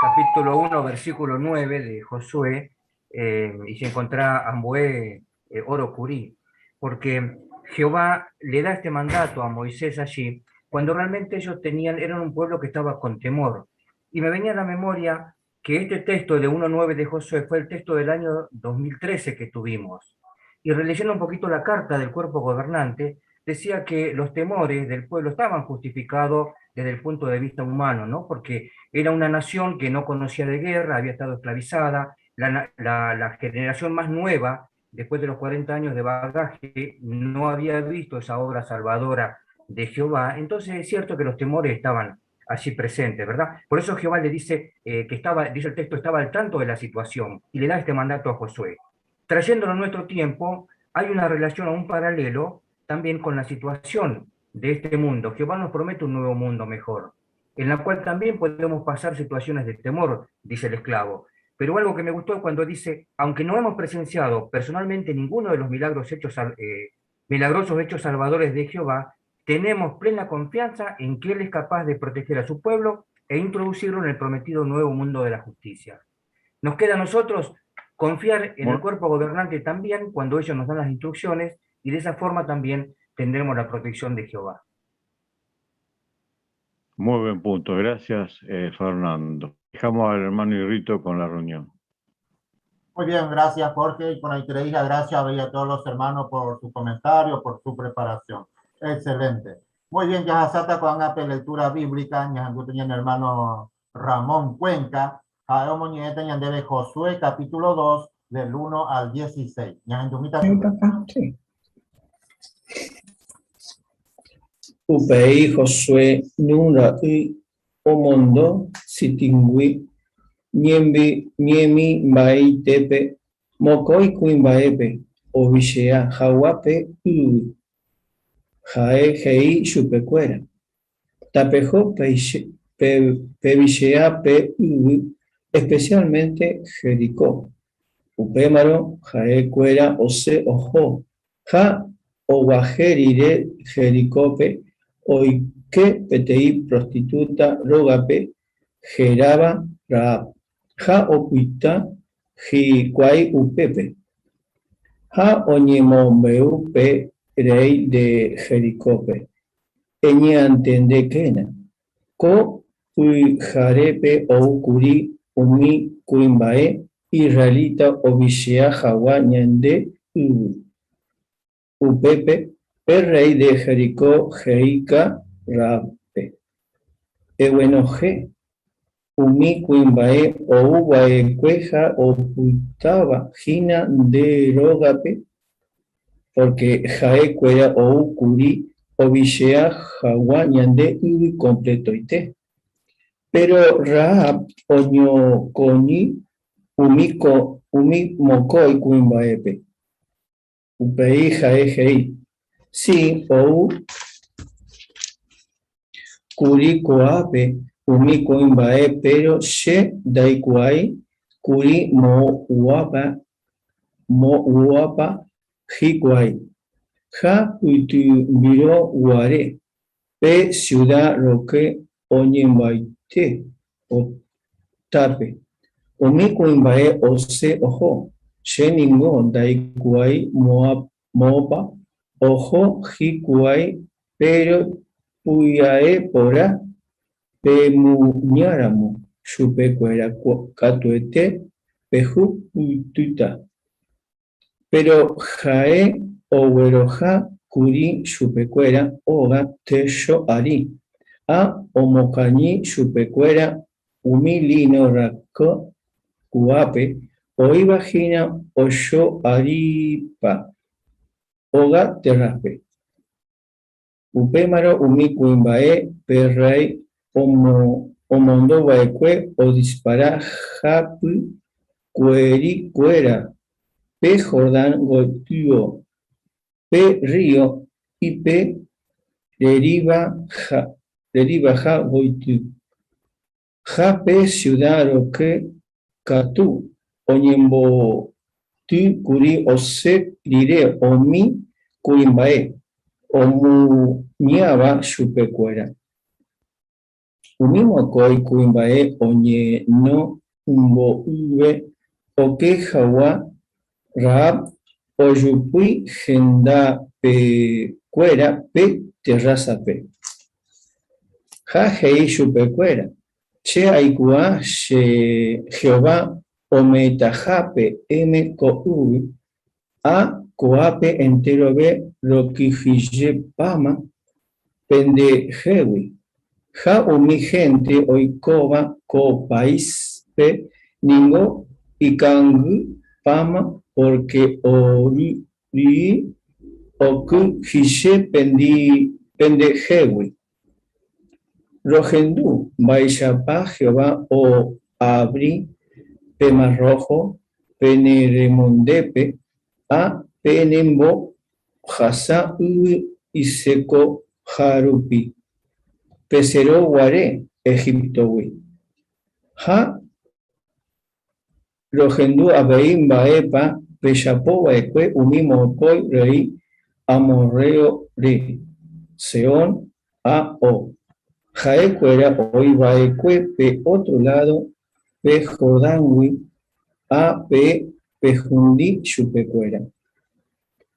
capítulo 1, versículo 9 de Josué, y se encuentra Amboé Oro Curí, porque Jehová le da este mandato a Moisés allí, cuando realmente ellos eran un pueblo que estaba con temor. Y me venía a la memoria que este texto de 1.9 de Josué fue el texto del año 2013 que tuvimos. Y releyendo un poquito la carta del cuerpo gobernante, decía que los temores del pueblo estaban justificados desde el punto de vista humano, ¿no? Porque era una nación que no conocía de guerra, había estado esclavizada, la generación más nueva, después de los 40 años de bagaje, no había visto esa obra salvadora de Jehová. Entonces es cierto que los temores estaban allí presentes, ¿verdad? Por eso Jehová le dice dice el texto, estaba al tanto de la situación y le da este mandato a Josué. Trayéndolo a nuestro tiempo, hay una relación, un paralelo también con la situación de este mundo. Jehová nos promete un nuevo mundo mejor, en la cual también podemos pasar situaciones de temor, dice el esclavo. Pero algo que me gustó cuando dice, aunque no hemos presenciado personalmente ninguno de los milagrosos hechos salvadores de Jehová, tenemos plena confianza en que Él es capaz de proteger a su pueblo e introducirlo en el prometido nuevo mundo de la justicia. Nos queda a nosotros confiar en el cuerpo gobernante también cuando ellos nos dan las instrucciones, y de esa forma también tendremos la protección de Jehová. Muy buen punto, gracias Fernando. Dejamos al hermano Irrito con la reunión. Muy bien, gracias Jorge, y con la increíble gracia a todos los hermanos por su comentario, por su preparación. Excelente. Muy bien, ya hasta con una lectura bíblica, ya el hermano Ramón Cuenca, de Josué capítulo 2, del 1 al 16. Sí. Upei Josué Nura y Omondo Sitingui Niemi Mbai Tepe Mokoi Kuimbaepe Ovishea Hawape Ui Jae Hei Chupecuera Tapejo Pevishea Pe Ui, especialmente Jericó Upémaro Jae Cuera Ose Ojo Ja Oguajerire Jericópe Oike Petei prostituta Rogape Geraba Raab Ja Ocuita Jiquai Upepe Ja Oñemombeupe Rey de Jericópe Eñantende Kena Ko Uijarepe Oukuri Umi Kuimbae Israelita Obishea Jawa Ñande Upepe, el rey de Jericó, Jeika Rape. Ewenoje, Umi Kuimbae, Oubae Cueja, Ocultaba, Gina de Rogape, porque Jae Cuera, Oukuri, Obishea, Jawa, Ñande, y completoite. Pero Raab, Oño Coni, Umi Mokoi Kuimbaepe. Upei Jae Hei. Si ou Kuri Koape Umi Koimbae, pero She Daikuai Kuri Mo Uapa Hikuai. Ja Utu Miro Uare. pe ciudad roque oñembaite o tape. Umi kuimbae ose ojo. Sheningo daikuai mopa ojo hikuai pero puyae pora pemuñáramo chupecuera catuete peju tuta. Pero jae oweroja curi chupecuera oga tesho ari. A omocañi chupecuera humilino raco guape o vagina oyo aripa oga terrape. Upémaro umikuimbae perrey omondo baekue o dispara japu cueri cuera pe Jordán gotuo pe río y pe deriva ja goitu ja pe ciudad roque catu oñembo tu curi ose dire omi cuimbae omuñaba chupecuera. Unimo koi kuimbae oñe no umbo uve oke jawa Rahab oyupui genda pe cuera pe terraza pe. Ja hei chupecuera. Che aikua she Jehová ometajape eme koui a coape entero be roquijille pama pende jewi. Ja umi gente oikoba ko país pe ningo ikangu pama porque ori oku jille pende jewi. Rojendu baishapa Jehová o abri pe mar rojo peneremondepe a penembo jasa y seco jarupi pesero guare egiptowi ja rojendu abeim baepa pechapo baekue umimo koi rei amorreo re seón a o jaecuera hoy baecue pe otro lado pe Jordánwi a pe pejundi chupecuera.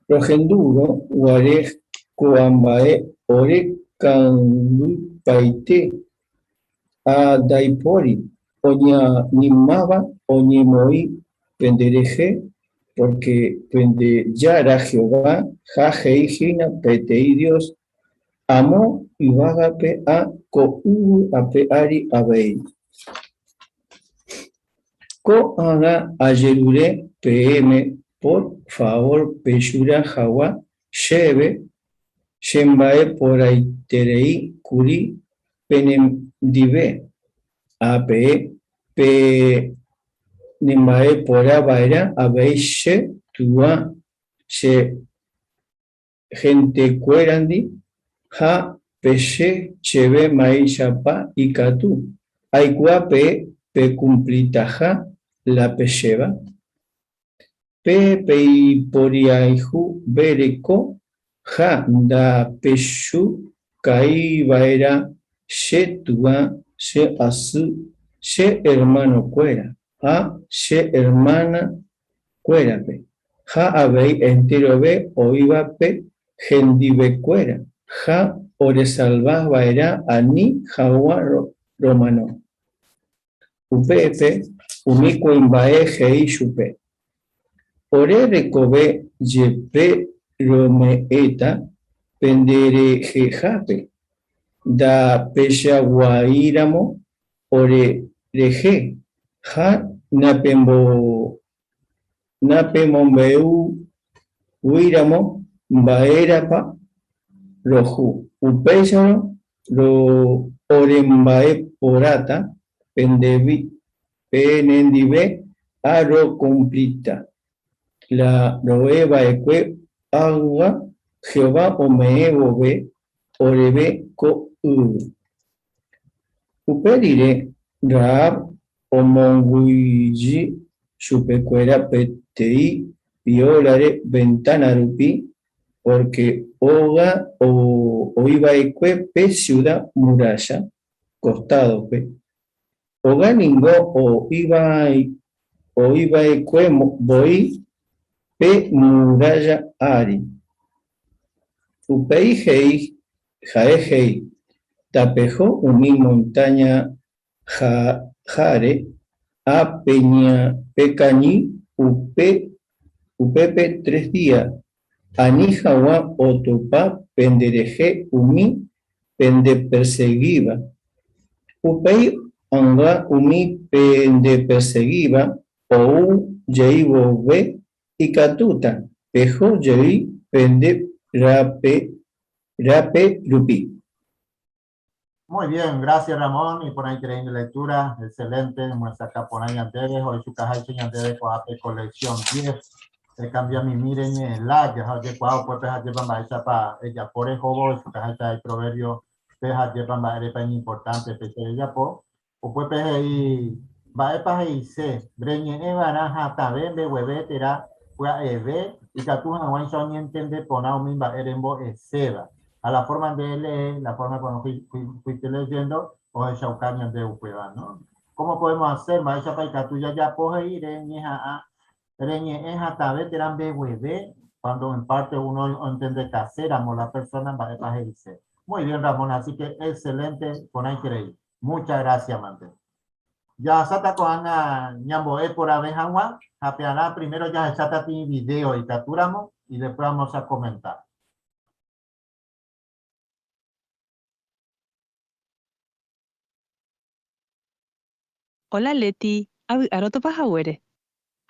Rogenduro guare cuambae ore candu paite a daipori oña nimaba oñemoi pendereje porque pende yara Jehová jajeijina petei Dios amo y vagape a ko ape ari abei. Ko haga ayerure PM, por favor, peshura jawa, shebe, shembae por aiterei, kuri, penem dive, ape, pe, nembae por abaira, abeishe, tua, she, gente cuerandi, ha, peshe, cheve, maishapa, y katu, aikuape, pe cumplitaja, la pesheba, pe peiporiaihu bereko, ja da peshu, kai vaera, she tua, she asu, she hermano cuera, a she hermana cuerape, ja abei entero be oiva pe, gendive cuera, ja ore salva vaera ani jawa romano. Upepe, umiko imbae hei chupe. Ore recobe jepe romeeta pendere jejape. Da pesha guairamo ore reje. Ja napemombeu uiramo baerapa roju. Upesharo ro orembae porata. Penendive aro complita. La roeba eque agua Jehová omeevo ve orebe ko uperire Rahab omonguiji chupecuera petei violare ventana rupi porque Oga o Ibaeque pe ciudad muralla, costado pe. Oga ningo o Ibaeque voy pe muralla ari. Upei hei, jae tapejo umi montaña jare a peña pecañi upepe 3 días. Ani jawa otopa pendereje umi pende perseguiba. Upei anga umi pende perseguiba ou jeibo ve y catuta pejo jei pende rape lupi. Muy bien, gracias Ramón y por una increíble lectura, excelente. Muestra acá por ahí antes, hoy su caja de ñandere coape colección 10. Cambia mi miren la que ha llevado pues ha llevado más para ella por el juego su caja de proverbio ha llevado más es importante que ella po o pues ahí va para ahí se breñe evaraja tabe be huevetera fue eve y que tú no vas a entender poner un mismo erembo seda a la forma de leer, la forma cuando fuiste leyendo, o el shaucaña de Upeba, ¿no? ¿Cómo podemos hacer? Maestra Paika, tú ya puedes ir en esa tablet eran BWB, cuando en parte uno entiende que hacéramos la persona para irse. Muy bien, Ramón, así que excelente, con increíble. Muchas gracias, Mante. Ya sata con Ana Ñamboe por Abejanwa, apeará primero ya sata ti video y capturamos y después vamos a comentar. Hola Leti, aroto pajawere.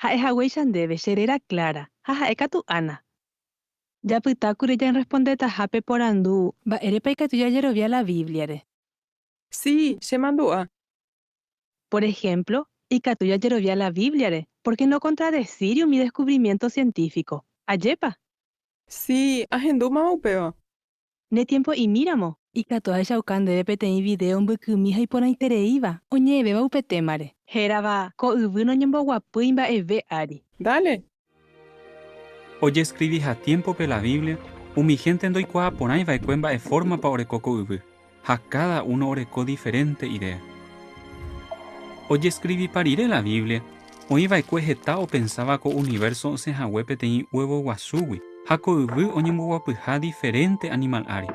Hae hawei debe serera clara. Haja eka tu ana. Ya pitakure ya responde tajape por andu. Ba erepa eka tu ya yerovia la Biblia re. Sí, se mandó. Por ejemplo, eka tu ya yerovia la Biblia re. ¿Por qué no contradecir mi descubrimiento científico? Ayepa. Sí, agendó maupeo. Ne tiempo y míramo. Ika toa shaukan debe petei video mbukumi hay por intereiva. Oñebe va upetemare. Heraba, ko ubuno nyembo guapuimba eve ari. Dale. Oye escribís a tiempo pe la Biblia, mi gente en doikua ponai va cuemba e forma pa orecoco ubu. A cada uno oreco diferente idea. Oye escribí parire la Biblia, o iba o pensaba co universo se hawepe tei huevo guasuwi. Hako ubu oñembo guapuja diferente animal ari.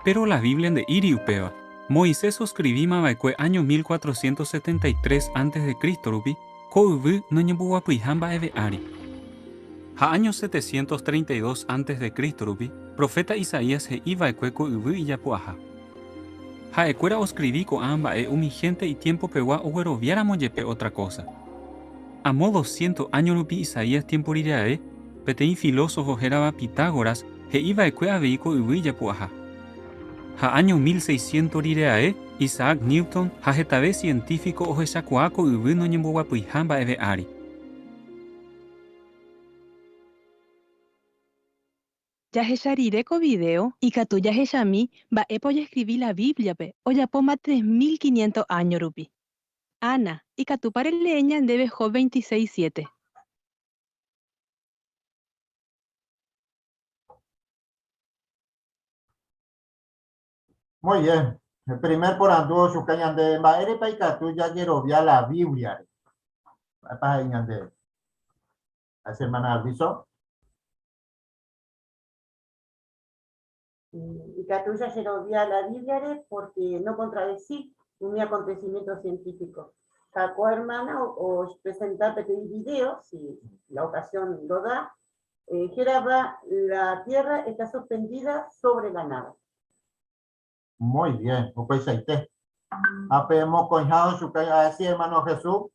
Pero la Biblia de Iri upeva. Moisés escribí mavaecue año 1473 a.C. rupi, ko ubu no ñembuguapuijamba eve ari. Ha año 732 a.C. rupi, profeta Isaías he ivaecue ko ubu iyapuaja. Ha ecuera escribí ko amba mi gente y tiempo pewa ogueroviara moyepe otra cosa. A modo 200 años rupi Isaías tiempo rirae, petein filósofo geraba Pitágoras he ivaecue avei ko ubu iyapuaja. Ha año 1600 rireae, Isaac Newton, ha jetabe científico o jesakuako ubu no ñemboguapuijamba eve ari. Ya jesharireko video, y katu ya jeshami, va epo ya escribí la Biblia pe, o ya poma 3500 años rupi. Ana, y katu pare leña debe jo 26:7. Muy bien. El primer por anduvo su cañan de Maere Paicatu ya yerovia la Biblia. Para de la semana aviso. Y Catulla yerovia la Biblia porque no contradecir un acontecimiento científico. Sacó hermana o presentar pequeños videos, si la ocasión lo da, Geraba, la Tierra está suspendida sobre la nave. Muy bien, pues ahí te. Apemos con Jao, su caña, así hermano Jesús.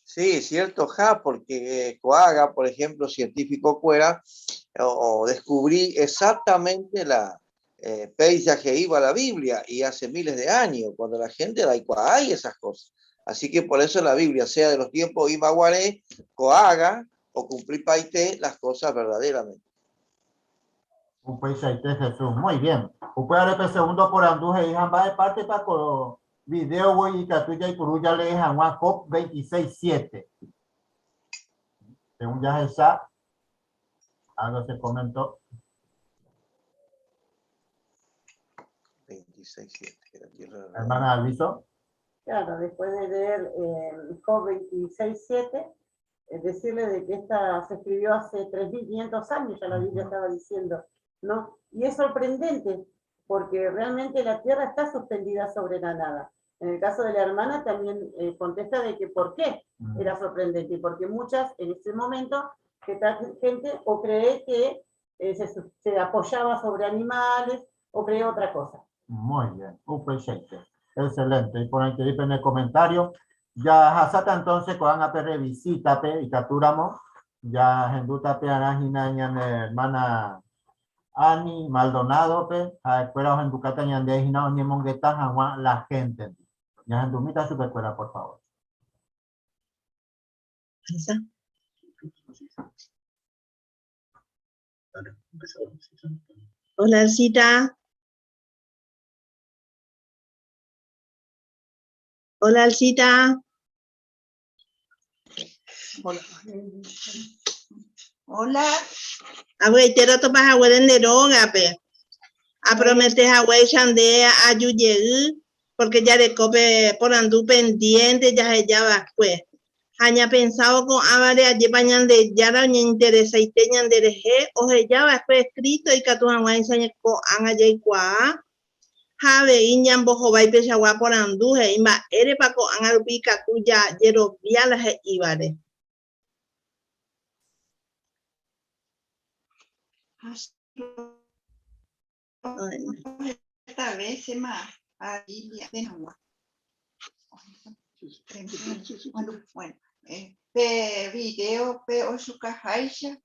Sí, cierto, ja, porque Coaga, por ejemplo, científico fuera, o descubrí exactamente la peisaje que iba a la Biblia y hace miles de años, cuando la gente da hay esas cosas. Así que por eso la Biblia, sea de los tiempos Imaguaré, Coaga o Cumplir Paité, las cosas verdaderamente. Pues Jesús, muy bien. Usted segundo por Anduje y Jamba de parte para video voy y Catuya y Curuya le dejan una COP 26.7. Según ya está, algo se comentó. 26.7. Hermana Alviso. Claro, después de leer COP 26.7, decirle de que esta se escribió hace 3.500 años, ya la Biblia estaba diciendo, ¿no? Y es sorprendente, porque realmente la tierra está suspendida sobre la nada. En el caso de la hermana también contesta de que por qué era sorprendente, porque muchas en ese momento, que esta gente o cree que se apoyaba sobre animales o cree otra cosa. Muy bien, excelente. Y por ahí que en el comentario, ya hasata entonces cuando a revisita y capturamos, ya henduta pe anajina hermana Ani Maldonado pe a escuela en Ducata ñande hina ni mongueta jangua la gente. Ya hendumita su escuela, por favor. Hola, Alcita. Hola, Alcita. Hola. Hola. Agüey, te roto para agüey en deroga, pe. A prometer agüey chandea a yuye, porque ya de cope por andu pendiente, ya va, pues. Hanya pensado con avare allí bañan de yara ni interesa y teñan de reje, o ya va después escrito y que tu agüey enseñe con anga y qua. Have inyan bojo vai pe chagua por andu he imba ere pa ko angarupi ka tu ya yero viala he ibare. Esta vez se me Biblia de nuevo. Bueno, video pe oshuka haisha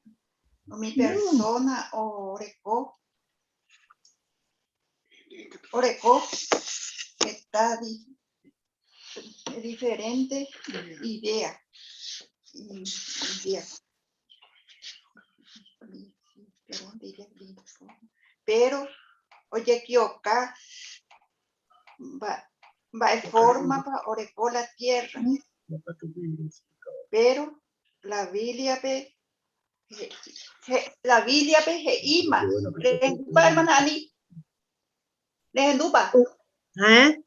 mi persona Oreco está diferente idea. Pero oye kioka va en forma para Oreco la tierra. Pero la Biblia pe ima hermana Ani ¿Eh?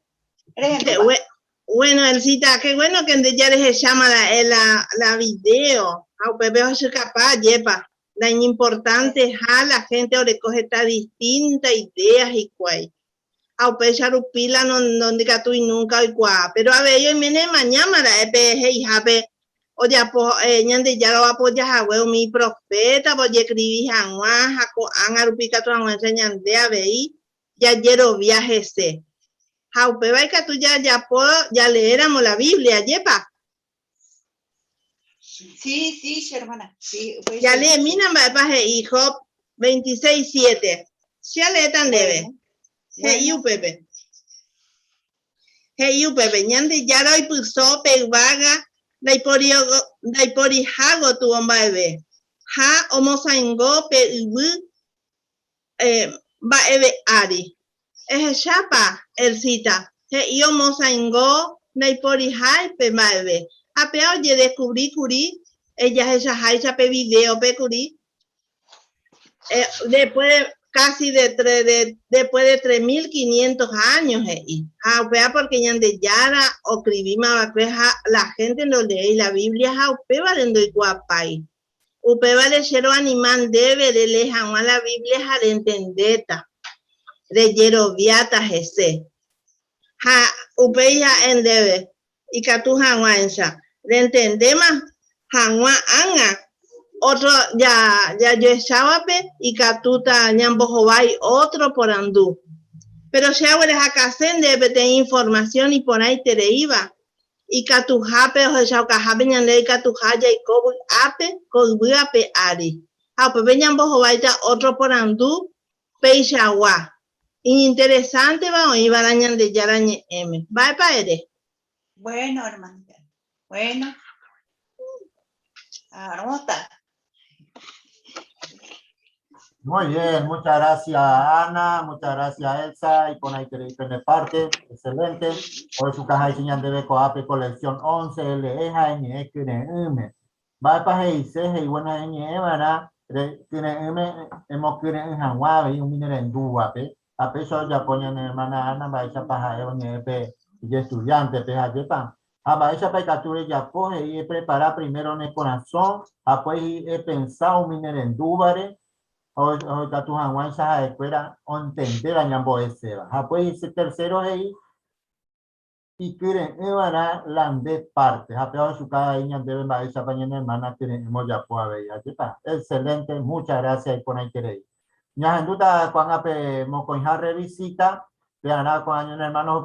Bueno, Elcita, qué bueno que ya les llama la video. A Pepe es capaz, yepa. La importante es la gente ahora coge esta distintas ideas y cuál. A Pepe charupila no diga tú y nunca y cuál. Pero a ver, yo me mañana la EPG y jape. Oye, pues, ñande ya lo apoyas a huevo mi profeta, pues escribí a Jaco, Angarupica, tu enseñan de a ver. Ya llero viaje se. Jaupe va que tú ya leéramos la Biblia, yepa. Sí, hermana. Sí, pues ya lee, mira, paje, hijo, 26.7. Ya lee tan leve. Hey, Pepe. Hey, Pepe, ñande ya lo puso pevaga, daipori hago tu bomba bebé. Ha, homosaingo, pe, va ebe ari. Es chapa, Elcita. Yo mosaingo, naipori hai, pe maebe. A pe oye descubrí curi, ella es hai chape video pe curi. Después casi después de 3.500 años. A pe porque ya de yara o cribima la gente no lee la Biblia a pe valendo y guapai. Upe vale chero animal debe de lejan a la Biblia a entendeta. De Yeroviata Jesse. Ha, upeya en debe. Y que tu hanguanza. ¿Le entendemos? Hangua anga. Otro, ya yo chawape y que tú ta ñambojobai otro por andú. Pero si ahora es acá debe tener información y por ahí te le iba. Y que tu jape o ya que jape ñande y que tu haya y cobu ape, cobu ape ari. Ha, pues ñambojobai otro por andú. Peixagua. Interesante, vamos, y barañan de Yarañe M. ¿Va para él? Bueno, hermanita. Bueno. Anota. Muy bien, muchas gracias Ana, muchas gracias Elsa, y por ahí queréis de parte, excelente. Hoy su caja de señal de Beco AP colección 11, LEJA, NE, QNM. Va para y bueno, NE, ¿verdad? QNM, hemos QNM en Hanwha, y un minero en Dua, a peso ya ponen hermana Ana, va a esa paja y estudiante, peja de pan. A esa para captura ya coge y preparar primero en el corazón, después he pensado un minero en Dúbare. Hoy tu hanguan sa escuela entender a ñambo ese va pues ese tercero ahí y quieren evara lande parte ha peor su cada niña deben va esa pañana hermana tenemos ya puede ver ya está excelente muchas gracias por ahí queréis ya duda cuando ape mo con revisita de ahora cuando hermano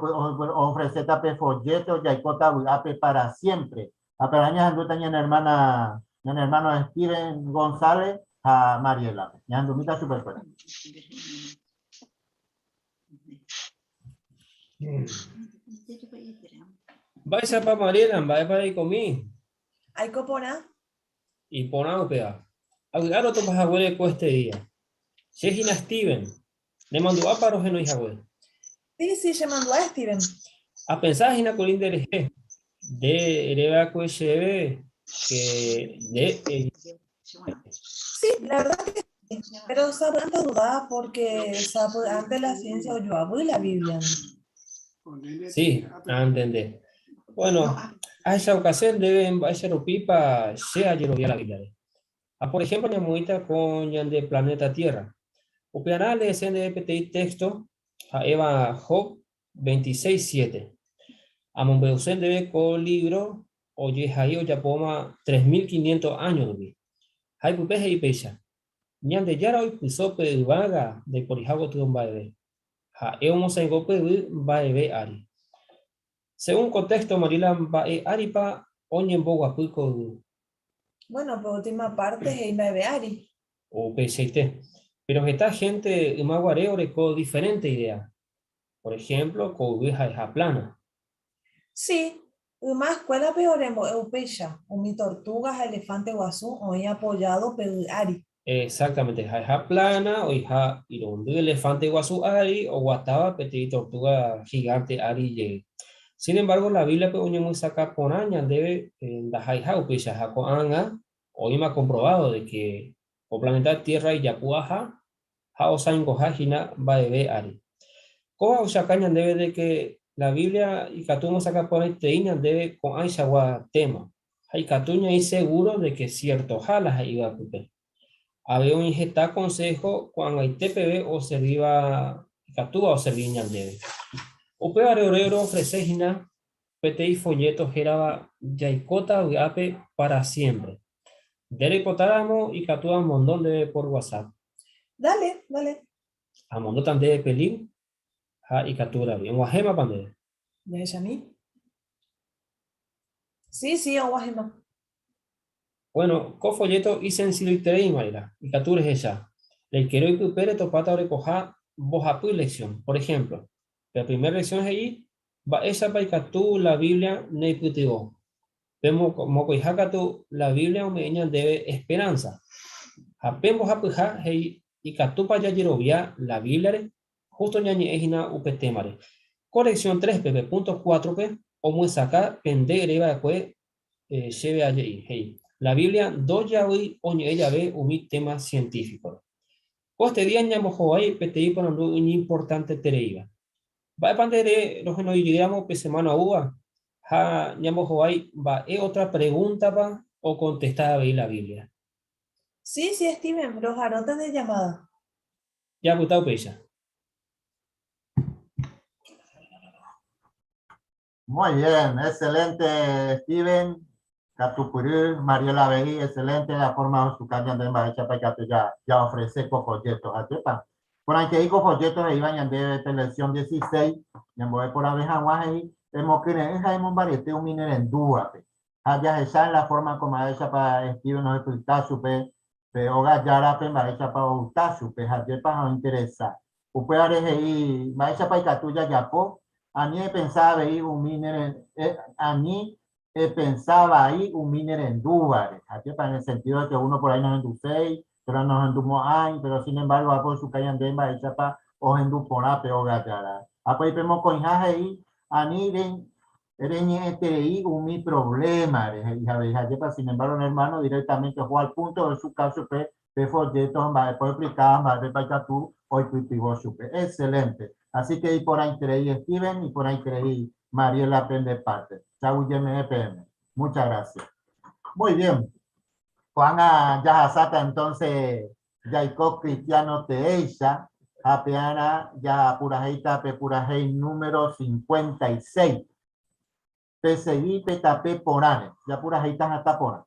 ofrece tape folleto ya cota ape para siempre a peraña duda ni hermana mi hermano Steven González a Mariela. Ya andumita super fuera. Vai para Mariela, vai para aí comigo. Hay copona. Y ponamos pega. Agregado tu pajaguere con este día. Shehina Steven. Le mandó a paro geno hijaguere. Sí, se mandó a Steven. A pensar en la colinda de Ereba Cuecheve que de Sí, la verdad que sí. Pero sabe antes dudaba porque sabe antes la ciencia o yo y la Biblia. Sí, a entender. Bueno, a esa ocasión deben ser pipa sea lleno la Biblia. Por ejemplo, en la con el planeta Tierra. O canal de SNDPTI texto a Eva Job 26:7. A Monbeusen debe con libro oye Jaio Yapoma 3500 años de Hay pupeja y pecha. Ñan de Yara hoy puso vaga de Corijago tu baebe. Ha eomos en gope baebe ari. Según contexto, Marila bae aripa oñen boga puco. Bueno, por última parte es en Ari. O PCT. Pero esta gente maguareo con diferente idea. Por ejemplo, con oveja plana. Sí, una escuela peor en Eupecha, mi tortugas, elefante guazú, hoy apoyado por Ari. Exactamente, hija plana o hija irondo elefante guazú Ari o guataba petit tortuga gigante Ari. Sin embargo, la Biblia peoña muy saca por años debe la hija Eupecha jaco anga hoy me ha comprobado de que o planeta Tierra y Yapuaja ha osaingo hajina va de Ari. ¿Cómo o sacañan debe de que la Biblia y Catumo saca por este iñan debe con Aishawa tema. Hay Catuña y seguro de que cierto jalas ahí va a puper. Había un ingesta consejo cuando hay TPB o serviva Catuba o serviñan debe. O peor orero ofrecejina PTI folleto geraba yaicota uape para siempre. Dele potáramo y Catuba mondón debe por WhatsApp. Dale, dale. A mondón tan debe pelín. Y captura bien. Guajema pandero. ¿Ya es a mí? Sí, sí, a Guajema. Bueno, co folleto y sensibilidad y manera. Y captura es ella. Le quiero y pupere topata o recoja boja pu lección. Por ejemplo, la primera lección es ahí. Va esa para captu la Biblia ne putigo. Vemos como que tu la Biblia o me debe esperanza. Apemos a puja y captu para ya llerovia la Biblia. Justo ñañi ejina UPT mare. Corrección 3pp.4p o muesaca pende ereba que lleve allí. Hey. La Biblia do ya hoy oñe ella ve un tema científico. Este día ñamo hoy PTI por un importante tereiva. Va a pandere los que nos digamos que semana uva. Ha ñamo hoy va otra pregunta va o contestada ve la Biblia. Sí, sí, Steven, los arotes de llamada. Ya gustado pesa. Muy bien, excelente, Steven. Catupurú, Mariela Bey, excelente la forma de su caña de embajacha para que ya ofrece folletos. Por ahí que digo folletos de Iván de lección 16, ya voy por abeja guaje, hemos que hemos variete un minero en dúa. Allá esa la forma como esa para Steven nos explicar su pe hogar ya la pe embajacha para gustar su pe ayer para interesa. Upe ahí, embajacha para catuya ya po. A mí pensaba ahí un minero, a mí pensaba ahí un minero en dólares, en el sentido de que uno por ahí no induce pero nos endumo ay, pero sin embargo, apo su cayan demba y chapa, o endupona peo gatara. Apo y pemo coinjaje y aniren, ereñe eterei mi problema, hija de hija yepa, sin embargo, un hermano directamente fue al punto de su caso, pe folletos, va después explicar, va de para tú, hoy cultivo supe. Excelente. Así que y por ahí creí Steven y por ahí creí Mariela aprende parte. Chau, YMPM. Muchas gracias. Muy bien. Juan Yahasata, entonces, Jacob Cristiano Teisha, Apeana, ya Purajeita, Pepurajei número 56. PCI, Petapé, Porane. Ya Purajeita, hasta Porane.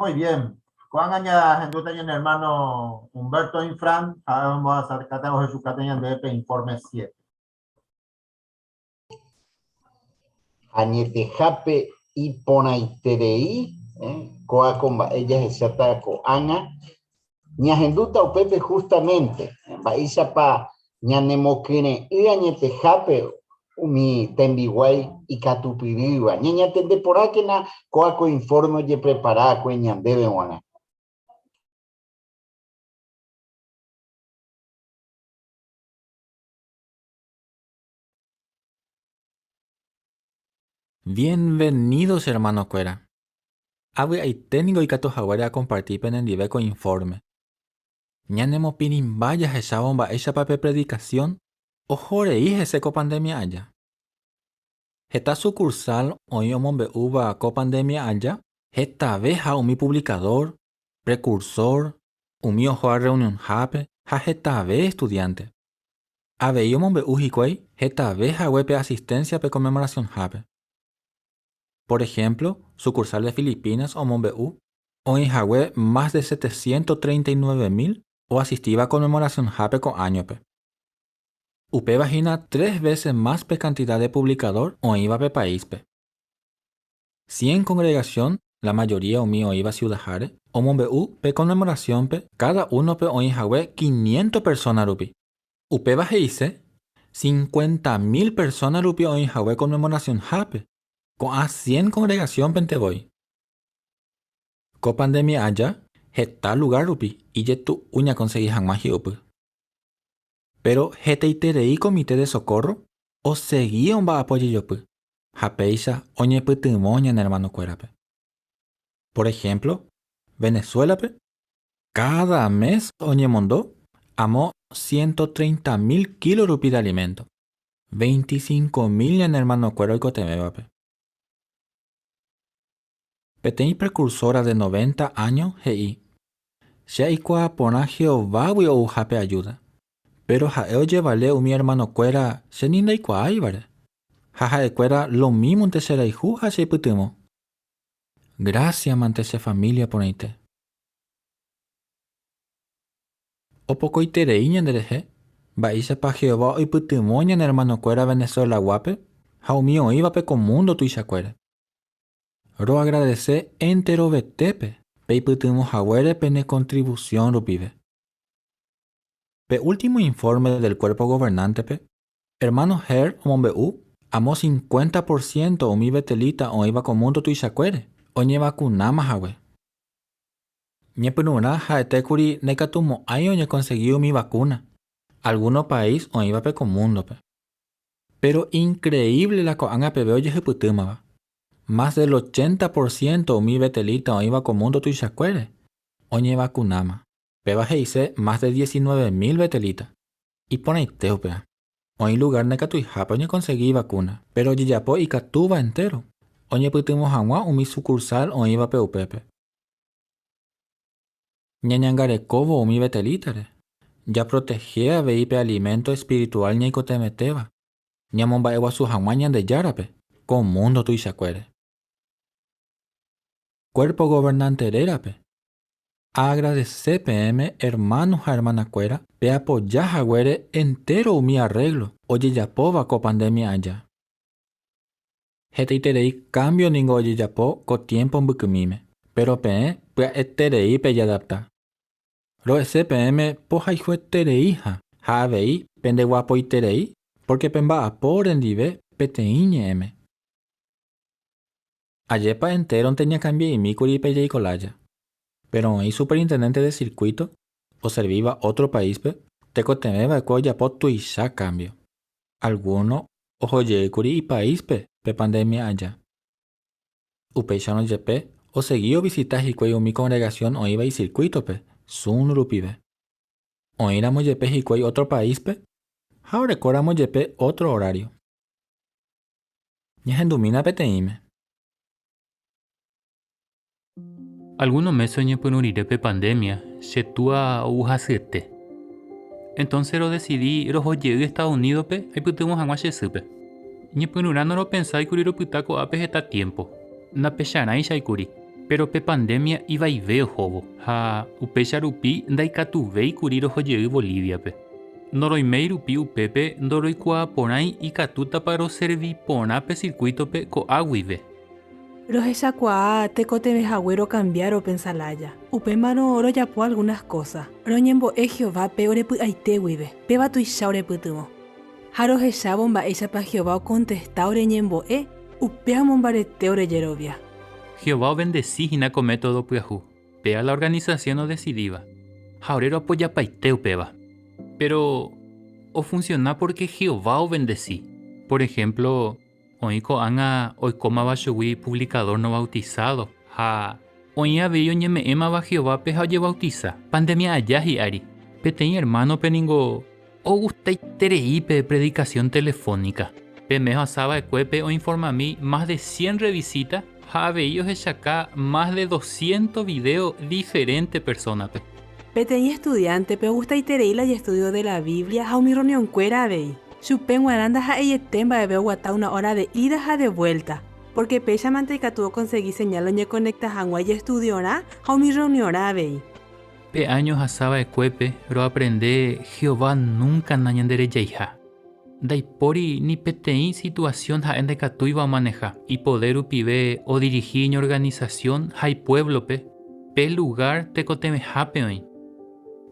Muy bien. Juan aña en hermano Humberto Infran, vamos a acercar a Jesús Cateñan de informe 7. Añetejape y ponaiterei, coa comba ella es exata co ana, ñajenduta o pepe justamente, baisa pa ñanemokine y añetejape mi tembiguay y catupiriwa, ñaña tende por aquena coaco informe de preparar cueñan debe wana. Bienvenidos, hermano Cuera. Abre ahí técnico y cato jaguare a compartir penendiveco informe. Ñanemo pinimbaya esa bomba esa pape predicación o joreí ese copandemia allá. Esta sucursal hoy omombe uva copandemia allá. Esta veja mi publicador, precursor, mi ojo a reunión jape, ja esta ve estudiante. Ave yo mombe ujicuey, esta veja wepe asistencia pe conmemoración jape. Por ejemplo, sucursal de Filipinas o Monbeú, o en Hawái más de 739.000 o asistiva a conmemoración Hape con año pe. Upe vagina 3 veces más pe cantidad de publicador o iba pe país pe. 100 congregación, la mayoría o mío iba ciudad jare, o Monbeú pe conmemoración pe, cada uno pe o en Hawái 500 personas rupi. Upe vajeise 50.000 personas rupi o en Hawái conmemoración Hape, con a 100 congregación penteboy. Con pandemia allá, está lugar rupi, y ya tu uña conseguí jamás upe. Pero jete iterei comité de socorro, o seguía un ba apoyo yope. Japeisha oñe putimoña en hermano cuerape. Por ejemplo, Venezuela pe, cada mes oñe mondó, amó 130.000 kilos rupi de alimento. 25.000 en hermano cuero y cotemeba pe. Petei precursora de 90 años hei. Sheikua pona Jehová o ujape ayuda. Pero jaeo llevale mi hermano cuera sheninda ikua aibare. Jaja de cuera lo mismo te será hijo hace putimo. Gracias mante se familia ponite. O poco itereiña dereje. Baisa pa Jehová y putimoña en hermano cuera Venezuela guape. Jaumio iba pe con mundo tu ishacuere. Ro agradece entero betepe. Pe putimo jaguere pene contribución rupive. Pe último informe del cuerpo gobernante pe. Hermano Her o Monbeú. Amo 50% o mi betelita o iba con mundo tu ishacuere. O nye vacunama jagüe. Nye penura jaetekuri nekatumo ayo nye conseguido mi vacuna. Alguno país o iba pe con mundo pe. Pero increíble la coanga pe veo ye putumaba. Más del 80% o mi betelita o iba con mundo tu ishacuere. O nye vacunama. Peba heise más de 19.000 betelita. Y pone teopea. Hoy lugar nekatu ihapa oñe conseguí vacuna. Pero yiyapo y katuba entero. Oñe putimos agua mi sucursal o iba peupepe. Ñañangarekobo o mi betelítare. Ya protegía veipe alimento espiritual ña ikotemeteba. Ñamomba ewa su hamaña de yarape. Con mundo tu ishacuere. Cuerpo gobernante erape. Agradece PM hermanos a hermana cuera. Pe apoya jagüere entero mi arreglo. Oye yapova co pandemia allá. Jete iterei cambio ningo oye yapo co tiempo mbukmime. Pero pe eterei pe ya adapta. Ro ese PM poja hijo eterei ja. Javei pende guapo iterei. Porque pemba apor en dive peteiñe m. Ayepa entero tenía cambio y mi curi pe y colaya. Pero hay superintendente de circuito o serviva otro país pe. Teco temeba co yapo tu isha cambio. Alguno ojo yecuri y país pe pandemia allá. Upeixano yepe o seguido visitas y cuello mi congregación o iba y circuito pe. Sun rupive. O iramos yepe y cuello otro país pe. Ahora coramos yepe otro horario. Ñahendumina peteime. Algunos meses soñé por urirepe pandemia, shetua uhasete. Entonces lo decidí, rojo llegué a Estados Unidos pe, ahí putemos a guachesupe. Ñe penurano lo pensaba y curiro putaco ape está tiempo. Na pechana y shaikuri. Pero pe pandemia iba y veo jobo. Ha upecha rupi daikatuve y curiro joyegue Bolivia pe. Noroimei rupi upepe, ndoroi kuaponai y katuta paro servi ponape circuito pe ko aguive. Roja cuá te cote jagüero cambiar o pensalaya. Upemano oro ya po algunas cosas. Roñembo Jehová peore pu aite wibe. Peba tu ishaure putumo. Jaro jeshabo mba echa pa Jehová o contestaure ñembo upeamon bareteore yerovia. Jehová bendecí y naco método puyahu. Pea la organización o decidida. Jaurero apoya paiteu peba. Pero o funciona porque Jehová o bendecí. Por ejemplo, oiko anga oikoma bashui publicador no bautizado. Ha oia veio ñeme ema ba Jehová pe haye bautiza. Pandemia allá y ari. Petei hermano peningo o gustai terei pe predicación telefónica. Pe mejo asaba de cuepe o informa a mí más de 100 revisitas. Ha veio acá más de 200 videos diferentes personas pe. Petei estudiante pe gustai terei la y estudio de la Biblia. Ha mi reunión cuera vei. Chupen guaranda ja eyetemba de veo guata una hora de ida ja de vuelta. porque pecha manteca tuvo conseguir señal oñe conecta hangua y estudiora, a mi reuniora vei. Pe años asaba de cuepe, pero aprende Jehová nunca nañandere yeija. Daipori ni peteí situación jaende catu iba a manejar y poder upive o dirigir en organización hay pueblo pe lugar te cotemejape hoy.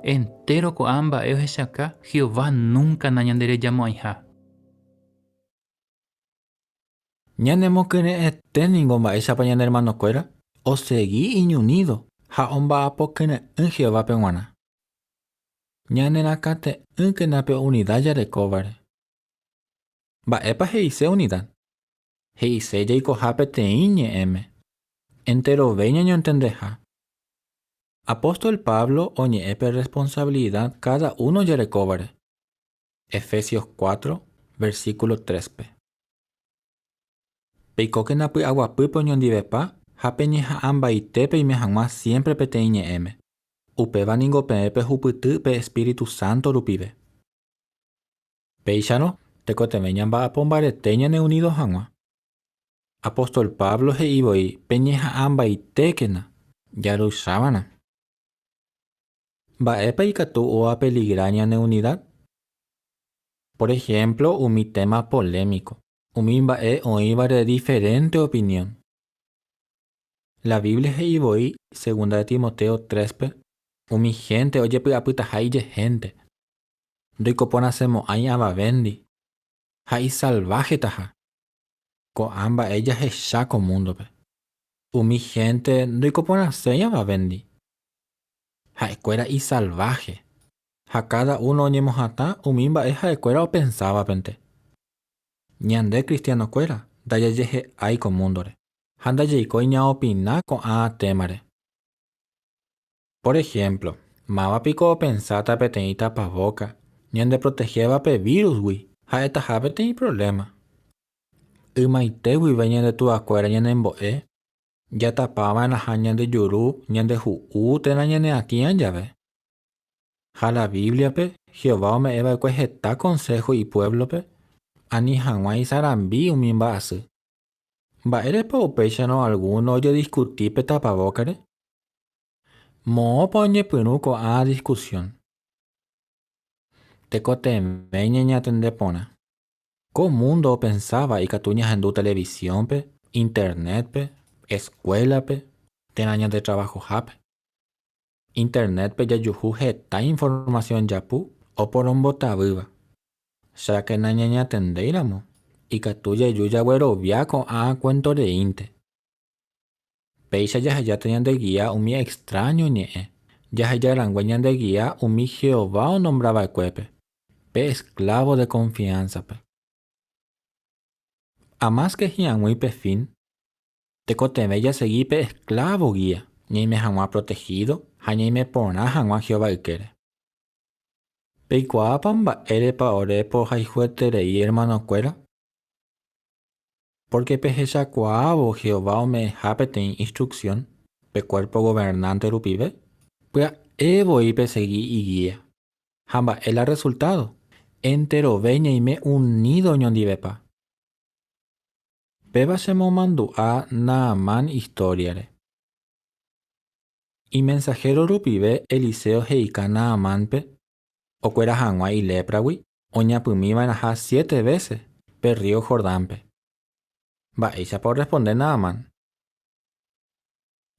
Entero co amba ellos acá Jehová nunca nañandere llamo aija. Ñanemo kene eténingo mbaecha pa ñane hermano cuera o seguí iñunido ha omba apo kene en Jehová penguana. Ñane nakate en kenape unidad ya recobare. Mba'épa he'ise unidad. He'ise jaiko peteĩ ñe'ẽme. Enterove ñañoentendeha. Apóstol Pablo oñe'ẽpe responsabilidad cada uno ya recobare. Efesios 4, versículo 3. Peikóke napy'aguapýpe oñondivepa ha peñeha'ã mbaitépe ime hag̃ua siempre peteĩ ñe'ẽme. Upéva ningo peẽpe hupyty pe Espíritu Santo rupive. Péicharõ tekotevẽ ñamba'apo mbarete ñane unidos hag̃ua. Apóstol Pablo he'ívoi peñeha'ã mbaitékena jaruichavana. Mba'épa ikatu oa peligrar ñane unidad. Por ejemplo, umi tema polémico. Umi mba'e oĩvare diferente opinión. La Biblia he'ívoi, segunda de Timoteo 3, umi gente ojepy'apytahái gente. Ndoikoporãsemo'ãi avavéndi. Ha'i salvaje taha. Ko'ã mba'e jahecháko mundope. Umi gente ndoikoporãséi avavéndi. Ha'ekuéra y salvaje. Ha cada uno oñemohatã umi mba'e ha'ekuéra opensávapente. Ñande cristianokuéra ndajajehe'áiko múndore. Ha ndajeikói ñaopina ko'ã témare. Por ejemplo, mávapiko opensáta peteĩ tapaboca ñandeprotegévape virusgui ha'etaha peteĩ problema. Ymaitéguive ñandetu'akuéra ñanembo'e jatapáva'enaha ñandejuru ñandehu'u térã ñane'akĩ ajave. Ha la Bibliape Jehová ome'ẽva'ekue heta consejo ipueblope ani hag̃ua isarambi umi mba'asy. Mba'érepa upéicharõ alguno ojediscuti pe tapabócare. Moõpa oñepyrũ ko'ã discusión. Tekotevéi ñañatende porã. Ko mundo pensaba ikatu ñahendu televisiónpe, internetpe, escuelape, térã ñande trabajohápe. Internetpe jajuhu heta información japu oporombotavýva. Cháke nañañatendéiramo ikatu jeju jaguerovia ko'ã kuentoreínte. Péicha jahejáte ñande guía umi extraño ñe'ẽ. Jahejárangue ñande guía umi Jehová onombrava'ekuépe, pe esclavo de confianzape. A más que hi'ãngui pe fin, tekotevẽ jasegui pe esclavo guía, ñaime hag̃ua protegido ha ñaime porã hag̃ua Jehová ykére. Peikuaápa mba'érepa ore pohayhueterei hermanokuéra. Porque pehechakuaávo Jehová ome'ẽha peteĩ instrucción pe cuerpo gobernante rupive, pya'evoi pesegui iguía. Ha mba'e la resultado, enterove ñaime unido oñondivepa. Péva chemomandu'a Naamán historiare. Y mensajero rupive Eliseo heika Naamánpe okuéra hag̃ua ilépragui oñapymíva'enaha 7 veces pe río Jordánpe. Mba'éichapa responde Naamán.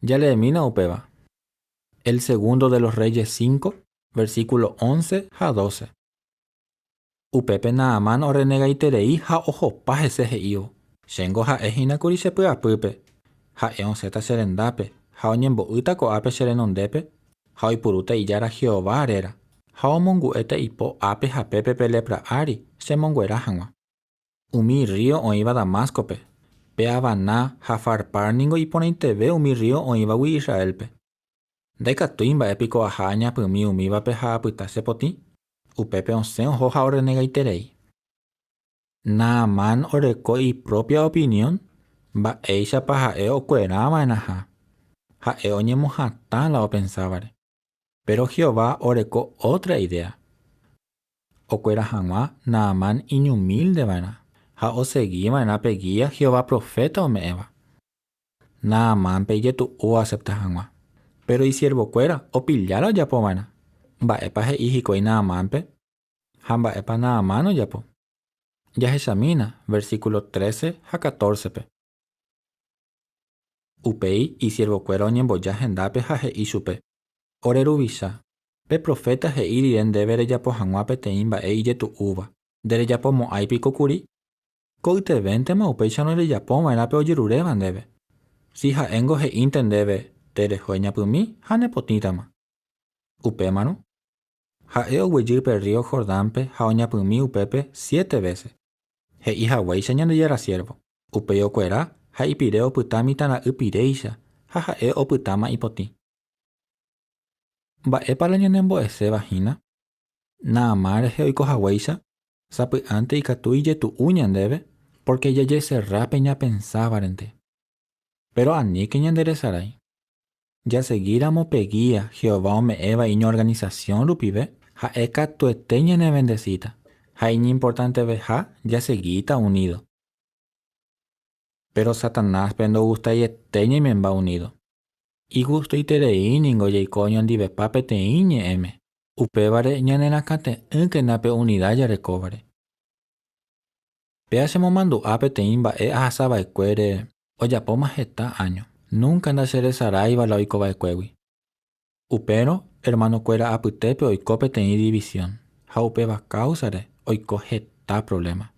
Ya leemína upéva. El segundo de los Reyes 5, versículo 11 a 12. Upépe Naamán orenegaiterei ha ohopa hese he'ívo. Chéngo ha'ehínakuri chepy'apýpe, ha'e osẽta che rendápe, ha oñembo'ýta ko'ápe che renondépe, ha oipurúta ijára Jehová réra, ha omongu'éta ipo ápe ha pépe pe lepra ári chemonguera hag̃ua. Umi río oĩva Damascope, pe Avaná ha Farpar ningo iporãiteve umi río oĩvagui Israelpe. Ndaikatúi mba'épiko aha añapymi umívape ha apyta chepotĩ, upépe osẽ oho ha orenegaiterei. Naamán oreko ipropia opinión, mba'éichapa ha'e okuerava'enaha. Ha'e oñemohatã la opensávare. Pero Jehová oreko otra idea. Okuera hag̃ua Naamán iñumíldeva'erã Ha oseguima en apeguía Jehová profeta o meeva. Naamán peyetu o acepta hangua. Pero y siervo cuera o pillara ya po mana. Mba'épa he'íhikoi Naamánpe. Ha mba'épa Naamán ojapo. Ya examina, versículo 13 a 14. Upei y siervo cuera oñemboja hendápe ha he'i chupe. Oreruvicha. Pe profeta he'i rirende verejapo hag̃ua peteĩ mba'e ijetu'úva. Nderejapo mo'ãipiko kuri. Ko'ytevéntema upéicha norejapóva'erã pe ojeruréva ndéve. Si ha'éngo he'ínte ndéve tereho ñapymi ha nepotĩtama. Upémarõ. Ha'e oguejy pe río Jordánpe ha oñapymi upépe 7 veces. He'i hag̃uáicha ñandejára siervo. Upéi okuera ha ipire opyta mitãra'y piréicha ha ha'e opytáma ipotĩ. Mba'épa la ñanembo'esevahína. Naamán rehe oikohaguáicha sapy'ánte ikatu ijetu'u ñandéve porque jajeserrápe ñapensávárente. Pero aníke ñanderesarái. Jasegíramo peguía Jehová ome'ẽva iño organización rupive ha'e katuete ñanebendecíta ha iñimportanteveha jaseguíta unido. Pero Satanáspe ndogustaiete ñaimemba unido. Igustoitereíningo jaiko ñandivepa peteĩ ñe'ẽme. Upévare ñanerakãte'ỹkenape unidad jarekóvare. Péa chemomandu'a peteĩ mba'e ahasava'ekuére ojapóma heta año. Nunca ndacheresaráiva la oikova'ekuégui. Upérõ hermanokuéra apytépe oiko peteĩ división ha upéva cáusare oiko heta problema.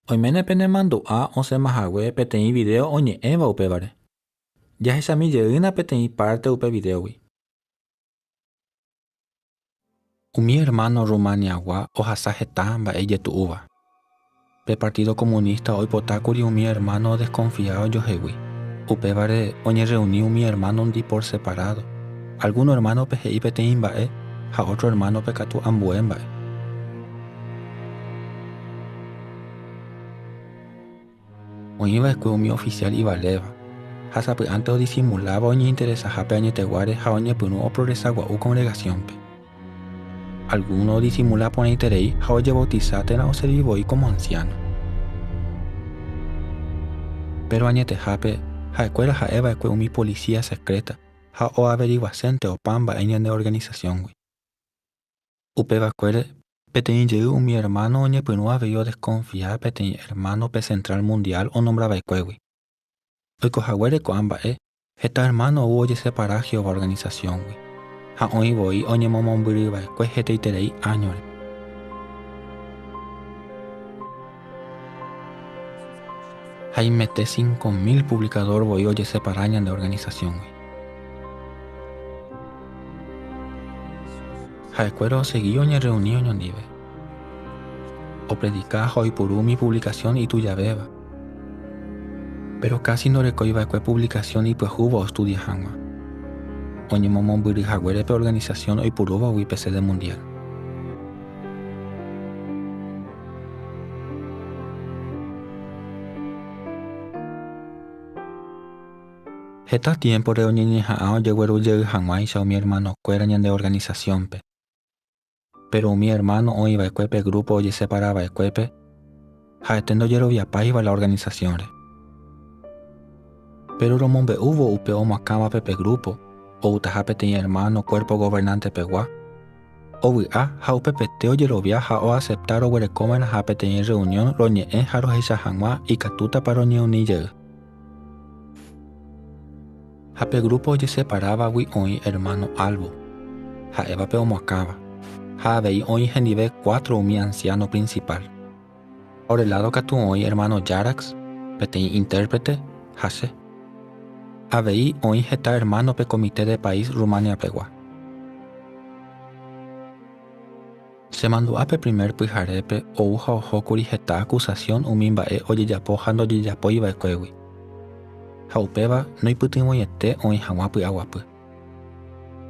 Oiménepe nemandu'a osẽmahague peteĩ video oñe'ẽva upévare. Jahechamijeyýna peteĩ parte upe videogui. Umi hermano Rumaniagua ohasa heta mba'e jetu'úva. Pe Partido Comunista oipotákuri umi hermano desconfiado johegui. Upévare oñereuni umi hermano ndi por separado. Alguno hermano pe he'i peteĩ mba'e ha otro hermano pe katu ambue mba'e. Oĩva'ekue umi oficial ivaléva. Ha sapy'ánte odisimulaba oñeinteresahápe añeteguáre ha oñepyrũ oproresagua'u congregaciónpe. Alguno disimula poneiterei ha ojebautizátena osẽrivoi como anciano. Pero añetehápe ha'ekuéra ha'eva'ekue umi policía secreta ha oaveriguasénte opa mba'e ñane organizacióngui. Upeva'ekuére peteĩ jey umi hermano oñepyrũ avei odesconfiar peteĩ hermano pe Central Mundial onombravaikuégui. Oikohaguére ko'ã mba'e heta hermano ou ojesepara Jehová organizacióngui. Ha oĩvoi oñemomombyryva'ekue hetaiterei añore. Ha imete 5.000 publicador voi ojesepara ñande organizacióngui. Ha'ekuéra osegui oñereuni oñondive. Opredica ha oipuru mi publicación itujavéva. Pero casi norekoiva'ekue publicación ipyahúva ostudia hag̃ua. Oñemomombyryhaguére pe organización oipurúvagui pe sede mundial. Heta tiempore oñeñeha'ã ojeguerujey hag̃uáicha umi hermanokuéra ñande organizaciónpe. Pero umi hermano oĩva'ekue pe grupo ojeseparava'ekuépe ha'ete ndojeroviapáiva la organizaciónre. Pero romombe'úvo upe omoakãvape pe grupo outaha peteĩ hermano cuerpo gobernante pegua. Ovy'a ha upepete ojerovia ha oaceptar oguerekómana ha peteĩ reunión roñe'ẽ ha rohecha hag̃ua ikatútapa roñe'ũnijey. Ha pe grupo ojeseparávagui oĩ hermano Albo. Ha'évape omoakãva. Ha avei oĩ hendive 4 umi anciano principal. Orelado katu oĩ hermano Jarax, peteĩ intérprete, ha che. Avei oĩ heta hermano pe comité de país Rumania pegua. Chemandu'a pe primer pyharépe ou ha ohókuri heta acusación umi mba'e ojejapo ha ndojejapóiva'ekuégui. Ha upéva noipytyvõiete oĩ hag̃ua py'aguapy.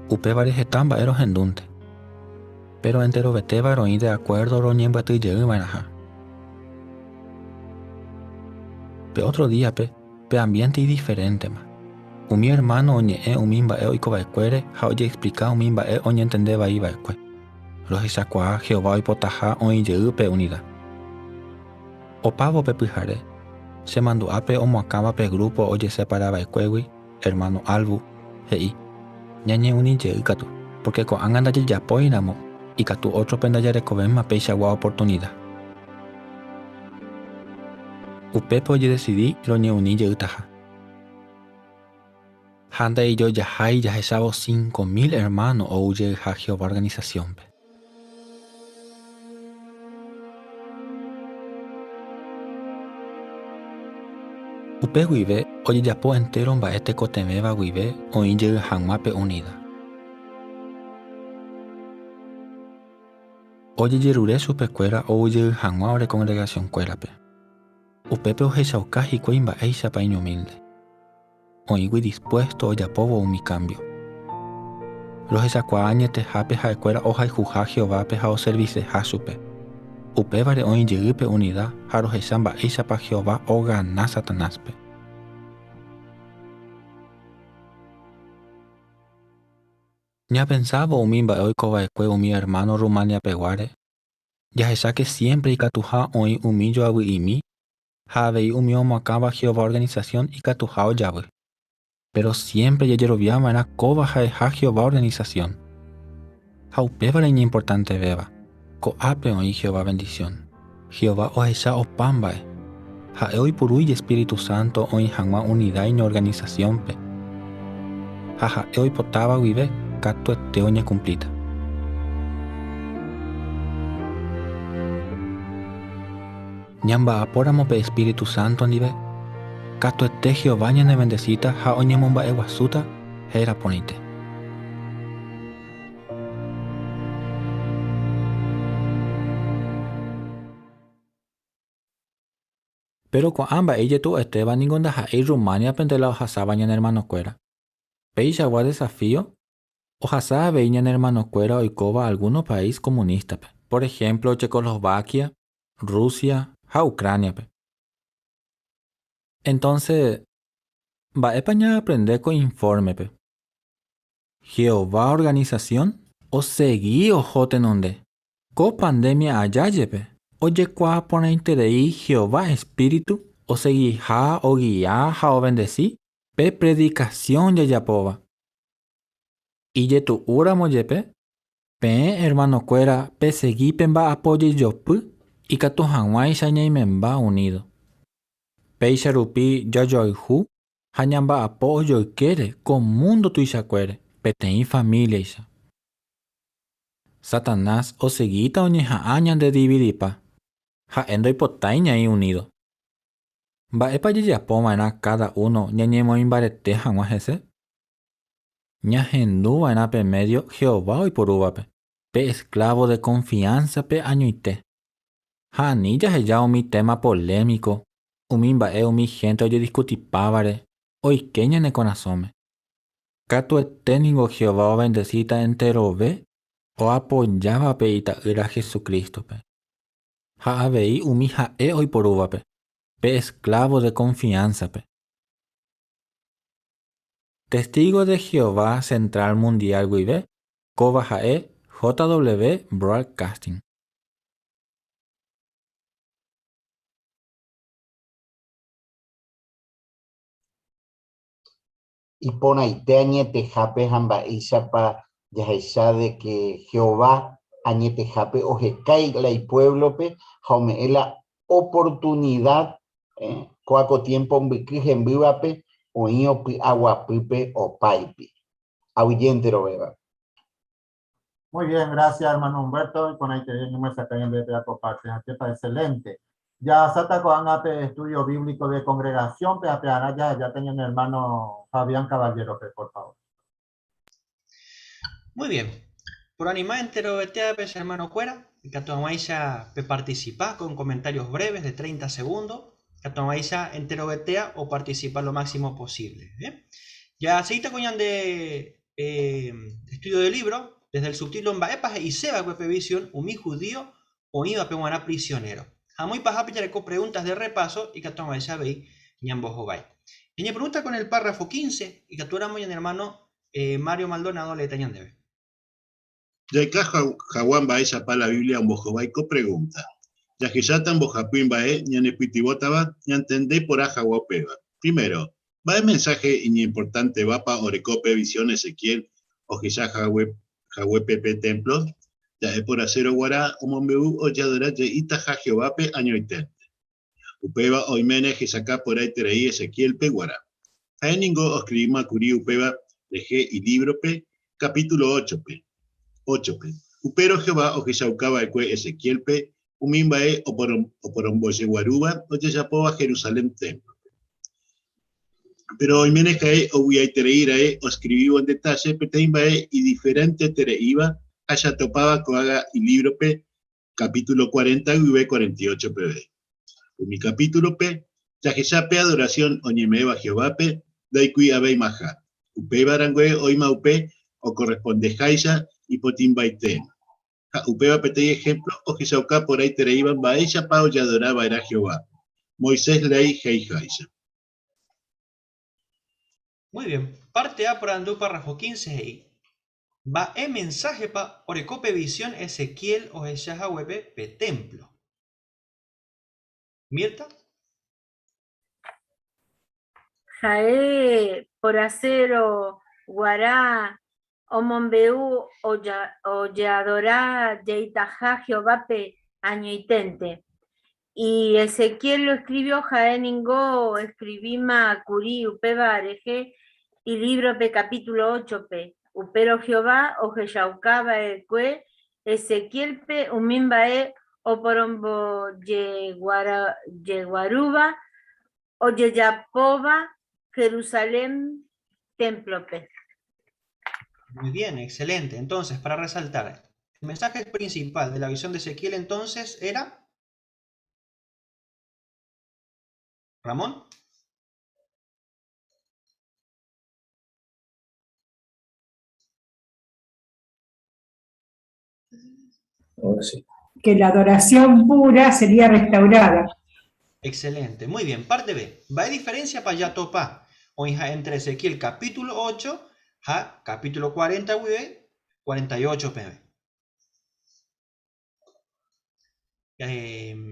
Upévare heta mba'e rohendúnte. Pero enterovetéva roĩ de acuerdo roñembyatýjeýva'erãha. Pe otro día pe ambiente diferentema. Umi hermano oñe'ẽ umi mba'e oikova'ekuére ha ojeexplica umi mba'e oñentendevaiva'ekue. Rohechakuaa Jehová oipotaha oĩjey pe unidad. Opavo pe pyhare. Se mandó ape omoacaba pe grupo oye separaba ecuegui, hermano Albu, hei. Ñañe unille ikatu, porque con anganda ya poinamo, y catu otro pendayare covema peixa gua oportunidad. Upepo oye decidí lo ñe unille itaja. Handa y yo ya echaba 5.000 hermanos o huye a Jehová organización. Upe guive, oye ya po entero en baete cotemeba guive o inye hangmape unida. Oye yerure su pecuera o huye hangma ore congregación cuerape. Upepe oje shaukaji cuimba eisha pa humilde. Oigui dispuesto ya povo mi cambio. Los esacuañe te jape jaecuera hoja y juja Jehová peja o service jasupe. Upevare oin yegupe unidad jaro jesamba eisha pa Jehová o gana satanaspe. Ya pensaba umimba hoy cobaecue mi hermano Rumania peguare. Ya esa que siempre y catuja hoy humillo abu y mi. Javei umiomo acaba Jehová organización y catujao yabe. Pero siempre yerobiama era coba jaeja Jehová organización. Jaupeva leña importante beba. Coape oí Jehová bendición. Jehová ojesha opambae. Jaeoi purui Espíritu Santo oí jangma unidad y organización pe. Jaja eoi potaba vive cato eteoña cumplita. Ñamba apóramo pe Espíritu Santo nive. Cato ete Jehová ñane bendecita ja oñemomba eguasuta era ponite. Pero con amba ella tu Esteban ningonda ja y Rumania pendela ojasaba ñan hermano cuera. Peisha gua desafío ojasaba veñan hermano cuera oikoba alguno país comunista. Por ejemplo, Checoslovaquia, Rusia, ja Ucrania. Entonces, va a aprender con informe. Jehová organización o seguí o jotenonde. Co pandemia allá yepe. Oye cuá pone interei Jehová espíritu o seguí ja o guía ja o bendecí. Pe predicación ya yapova. Y ye tu ura moyepe. Pe hermano cuera pe seguí pemba apoye yopu. Y catu hanwai shañay memba unido. Peisha rupi yoyoihu. Hanyamba apoyo quiere con mundo tu ishacuere. Petei familia isha. Satanás o seguita oñeja añan de dividipa. Ja endo hipotaña y unido. Va epa yeyapoma era cada uno ñañemo imbarete hanguajese. Ñahendúa en pe medio Jehová y porúbape. Pe esclavo de confianza pe añuite. Ja anilla ya mi tema polémico. Umimba mi gente oye discutipávare. Hoy queña ne conasome. Cato eténigo Jehová o bendecita entero ve. O apoyaba peita era Jesucristo pe. Ja abei umija hoy porúbape. Pe esclavo de confianza pe. Testigo de Jehová Central Mundial Guive. Coba jae JW Broadcasting. Y pon ahí te añete jape jamba isapa ya de que Jehová añete jape o jecai la y pueblo pe jaume la oportunidad coaco tiempo en vivape o iopi agua pipe o paipi ahuyentero beba. Muy bien, gracias hermano Humberto. Con ahí te me sacan de la parte, excelente. Ya Sataco Anape estudio bíblico de congregación, ya tenía el hermano Fabián Caballero, por favor. Muy bien. Por animar entero betea, hermano Cuera, Catomaisha participa con comentarios breves de 30 segundos. Catomaisha entero betea o participa lo máximo posible. Ya seguita coñan de estudio de libro, desde el subtítulo en Baepas y Seba Vision, un mi judío o iba a prisionero. Muy paja con preguntas de repaso y que toma esa veis ñambo jobay. Y me pregunta con el párrafo 15 y que tú éramos en hermano Mario Maldonado le tañan debe. De caja Jaguán esa para la Biblia un bojobaico pregunta. ya que ya tan bojapuin bae, ñane pitibotaba, ñantendé por aja guapeva. Primero, va el mensaje importante va para Orecope Visión Ezequiel, o que ya Jahwe Pepe Templos, ya es por acero guará, o mombeu, o ya doraje itaja Jehovape año itente. Upeva oimene que saca por ahí tereí Ezequiel pe guará. Jaeningo o escribima curí upeva leje y libro pe, capítulo 8 pe. 8 pe. Upero Jehová o que saucaba el cue Ezequiel pe, umimbae o por un boye guaruba, o ya yapova Jerusalén templo. Pero hoy me cae o voy a tereirae o escribí en detalle peteimbae y diferente tereiva haya topaba coaga y libro p capítulo 40 y 48 pb. En mi capítulo p ya que ya pe adoración oñemeva Jehová p daikui abei maja upe barangue oima upe o corresponde jaisa y potimbaiten. Upeba petei ejemplo o que sauca por ahí tereiban baella pao ya adoraba era Jehová. Moisés ley hei jaisa. Muy bien, parte A por andú párrafo 15 ahí. Va el mensaje pa Orecope Visión Ezequiel o Yahweh pe templo. ¿Mirta? Jae por acero guará o mombeu o yadorá yeitaja Jehovape año itente. Y Ezequiel lo escribió Jaeningo, escribima Curí, Upeba Areje, y libro pe capítulo 8 pe. Upero Jehová, o Jeshaucaba cue, Ezequiel pe, umimbae, o porombo yeguaruba, o yeyapova, Jerusalén, templo pe. Muy bien, excelente. Entonces, para resaltar, el mensaje principal de la visión de Ezequiel entonces era... ¿Ramón? Ahora sí. Que la adoración pura sería restaurada. Excelente, muy bien. Parte B. Va a diferencia para ya topa. O entre Ezequiel capítulo 8 a capítulo 40 48 pb.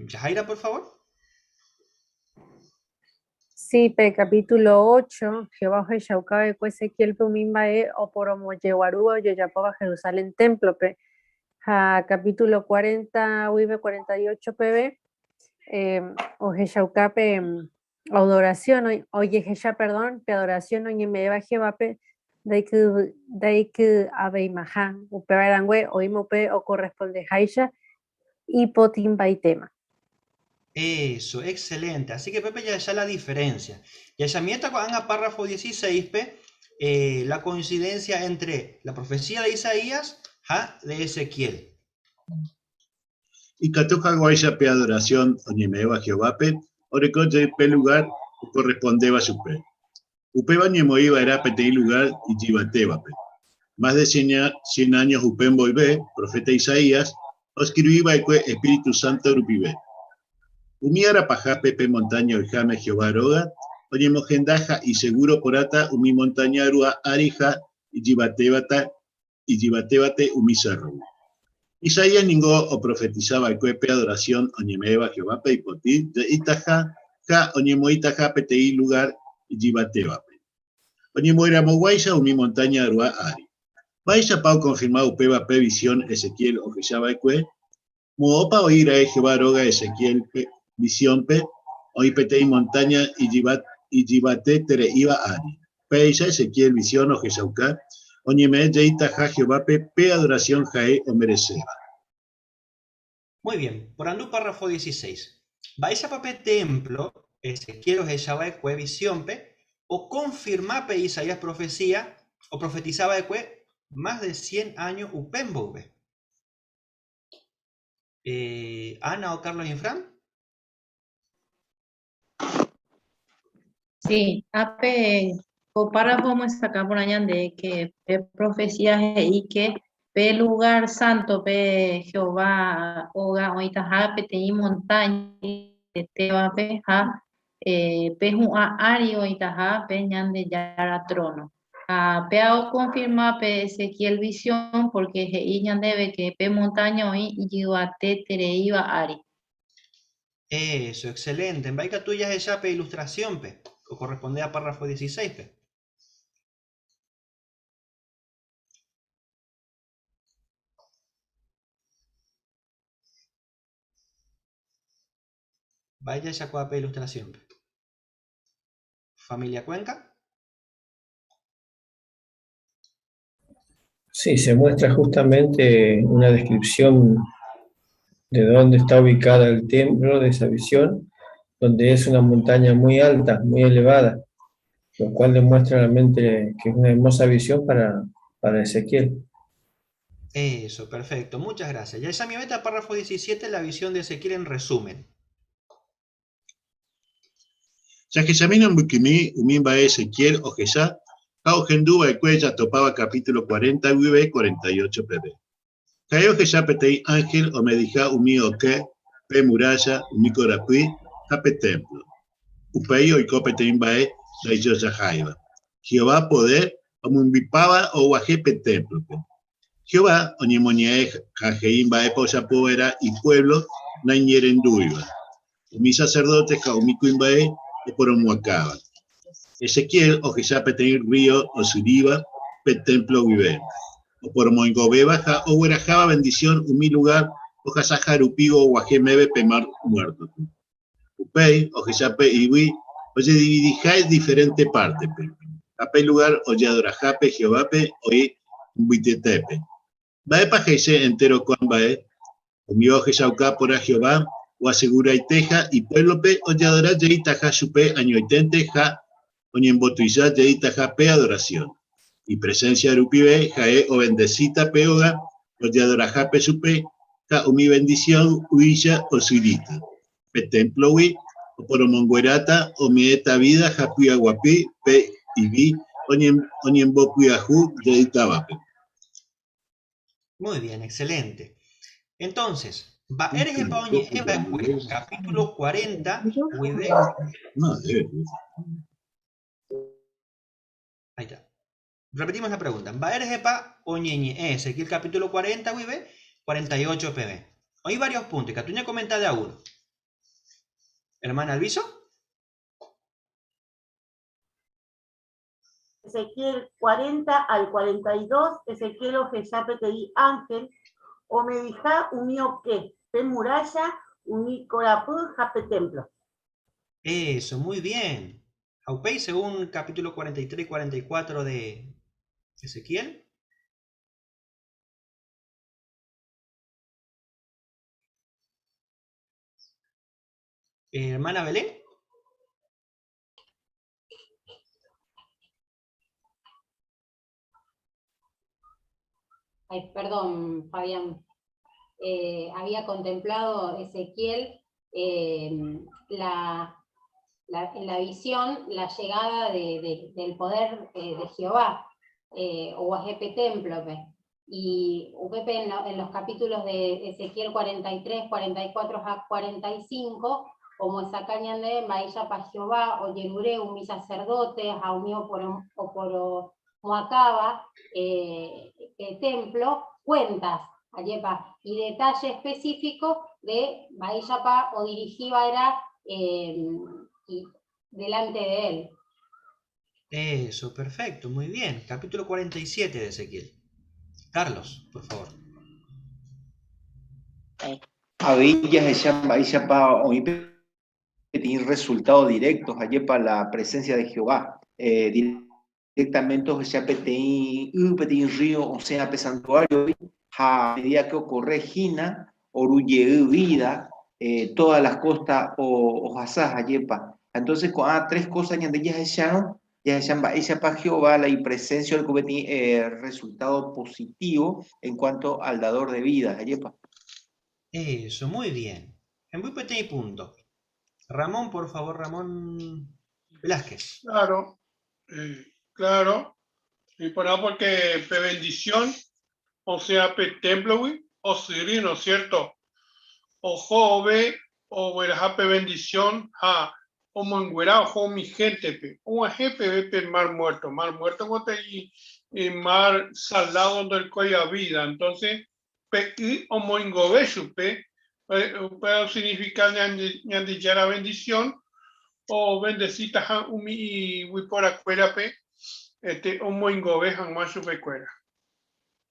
Yajaira, por favor. Sí, pe capítulo 8, Jehová Jeshaucaba de Ezequiel Pumimbae o por Omoyeguarúa Yoyapova Jerusalén templo pe. Capítulo 40, 48 pb, o Jeshaucape adoración, oye Jesha, perdón, pe adoración, oye me lleva Jevape, daik abeimaha, upebarangüe, oimope o corresponde Jaisha y potimbaitema. Eso, excelente. Así que Pepe ya la diferencia. Y ella mienta con el párrafo 16 pe, la coincidencia entre la profecía de Isaías de Ezequiel. Y catoja guaya pe adoración oñemeva Jehovape, orecoche pe lugar correspondeba su pe. Upeba ñemoiba era petei lugar y jibatebape. Más de 100 años upen volvé, profeta Isaías, o escribiba Espíritu Santo rupibe. Umiara paja pepe montaña ojame Jehová roga, oñemojendaja y seguro porata umi montaña arua arija y jibatebate umi cerro. Isaías ningo o profetizaba el cuepe adoración oñemeva Jehová pe ipoti de itaja ja oñemoitaja petei lugar y jibatebape. Oñemoira moguaisa umi montaña arua ari. Vaisa pau confirmado upeba pe visión Ezequiel o Jeshaba cue, muopa oír a Jehová roga Ezequiel pe visión pe, oí petei montaña y jibate tere iba ari. Peisa Ezequiel visión o Jeshauca, oñeme yeita ja Jehová pe adoración jae o mereceba. Muy bien, por andú párrafo 16. Vaisa pape templo, Ezequiel o Jeshaba cue visión pe, o confirma pe Isaías profecía, o profetizaba de cue más de 100 años upembove. Ana o Carlos Infran. Sí, ape o párrafo muestra por allá de que pe profecías y que pe lugar santo pe Jehová oga oitaja pe tei montaña te va pe ha pe un ari oitaja pe ñande yara trono. Peao confirma pe Ezequiel visión porque ñande debe que pe montaña hoy y te tereiva ari. Eso, excelente. En Baika tuya es ella pe ilustración, pe. O corresponde a párrafo 16, pe. Vaya ella pe ilustración, pe. Familia Cuenca. Sí, se muestra justamente una descripción de dónde está ubicada el templo de esa visión, donde es una montaña muy alta, muy elevada, lo cual demuestra realmente que es una hermosa visión para Ezequiel. Eso, perfecto. Muchas gracias. Ya esa mi meta, párrafo 17, la visión de Ezequiel en resumen. Ya que examinan Bukimi, Umimba Ezequiel o Jesá, Kao Gendúa y Cuella topaba capítulo 40 UV 48 PB. Cayo Jesá Petei Ángel o Medija Umi Oke, Pe Muralla, Umi Corapui, Jape Templo. Upei o Icopetei Bae, Reiyo Jaiba. Jehová poder, o Mumbipaba o Wajepe Templo. Jehová, Oñemoniae, Jajeim Bae Posa Poera y pueblo, Nañerenduiba. Umi sacerdote, Kaumicuimbae, o Poromuacaba. Ezequiel, o Jesá Petei Río, o Suriba, Pe Templo Vive. O por Moingobe baja, o Huerajaba bendición, Umi lugar, o Jasajarupigo, o Guajemebe, Pemar muerto. Upei, o Jesape Iwi, oye dividijai diferente parte. Ape lugar, o Yadorajape, Jehovape, oye Buitetepe. Baepa Jese entero con Bae, o mi oje Sauca por a Jehová, o asegura y teja, y pueblope, o Yadora, Yeita Jasupe, añoitente, ja, o Ñembotuizá, Yeita Jape, adoración. Y presencia de Upibe, Jae o bendecita peoga, o Yadora Jape supe, ja o mi bendición, Uilla o Suirita. Pe templo wi, o Poromonguerata, o Mieta vida, Japuya Guapi, Pe Ibi, o Ñembopuyajú, Yeita Vape. Muy bien, excelente. Entonces, eres el Paoñe en capítulo 40, Uibe. Ahí está. Repetimos la pregunta. Eres Epa Oñeñe, Ezequiel capítulo 40, Uibe, 48 PB. Hay varios puntos. Catuña comenta de a uno. Hermana Alviso. Ezequiel 40 al 42, Ezequiel o Jesapetei Ángel, o Medijá Umio que, Pe Muralla, Umi Corapú, Jape Templo. Eso, muy bien. Aupei, según capítulo 43 y 44 de Ezequiel. Hermana Belén. Ay, perdón, Fabián. Había contemplado Ezequiel en la visión, la llegada del poder de Jehová, o Ajepe Templo. Y Upepe en los capítulos de Ezequiel 43, 44 a 45, como Esacañande, Maella pa Jehová, o Yerure, mi sacerdote, Aumio por Moacaba, templo, cuentas, Ayepa, y detalle específico de Maellapa o dirigida era y delante de él. Eso, perfecto, muy bien. Capítulo 47 de Ezequiel. Carlos, por favor. Avillas Maellapa o tiene resultados directos allí para la presencia de Jehová. Directamente ya petei río, o sea, santuario, a medida que ocurre Gina, Oruye vida, todas las costas o Hasas Ayepa. Entonces, tres cosas ya ella para Jehová la presencia del cubetí resultado positivo en cuanto al dador de vida Ayepa. Eso, muy bien. En muy pequeño punto. Ramón, por favor, Ramón Velázquez. Claro, claro. Y por nada porque bendición, o sea, templo, o sirino, ¿cierto? O jove, o verjape bendición, o manguera, o mi gente, o jefe, mar muerto, y mar salado donde el coya vida. Entonces, y o moingobe, puede significar ñandillara bendición, o bendecita umi y wipora cuerape, omoingobe hangmasu pecuera.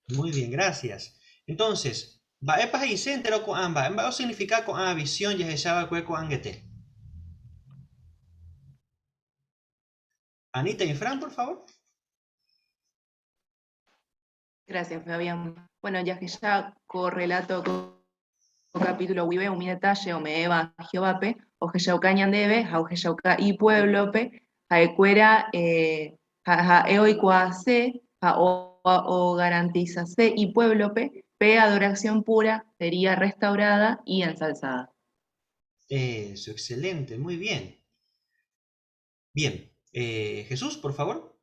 Muy bien, gracias. Entonces, va epas y se enteró con ambas. Va a significar con a visión y echaba cueco angete. Anita y Fran, por favor. Gracias, Fabián. Bueno, ya que ya correlato con capítulo Wibe, un detalle, o me eva Jehovape, o que ya cañan debe, o que ya y pueblope, a ecuera, a eoicuase, o garantizase y pueblope, pe adoración pura sería restaurada y ensalzada. Eso, excelente, muy bien. Bien, Jesús, por favor.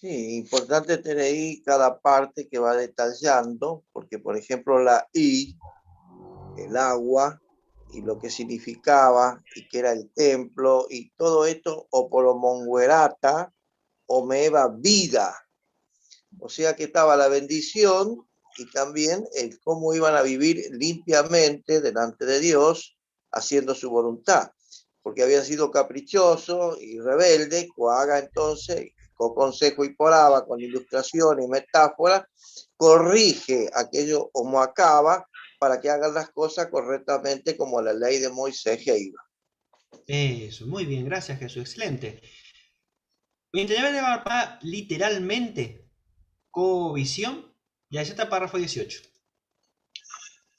Sí, importante tener ahí cada parte que va detallando, porque por ejemplo la I, el agua, y lo que significaba, y que era el templo, y todo esto, o por monguerata, o meva vida. O sea que estaba la bendición y también el cómo iban a vivir limpiamente delante de Dios, haciendo su voluntad, porque habían sido caprichosos y rebeldes. Coaga entonces, con consejo y poraba, con ilustración y metáfora, corrige aquello como acaba para que hagan las cosas correctamente como la ley de Moisés que iba. Eso, muy bien, gracias Jesús, excelente. Intenté llevar literalmente co-visión, ya está párrafo 18.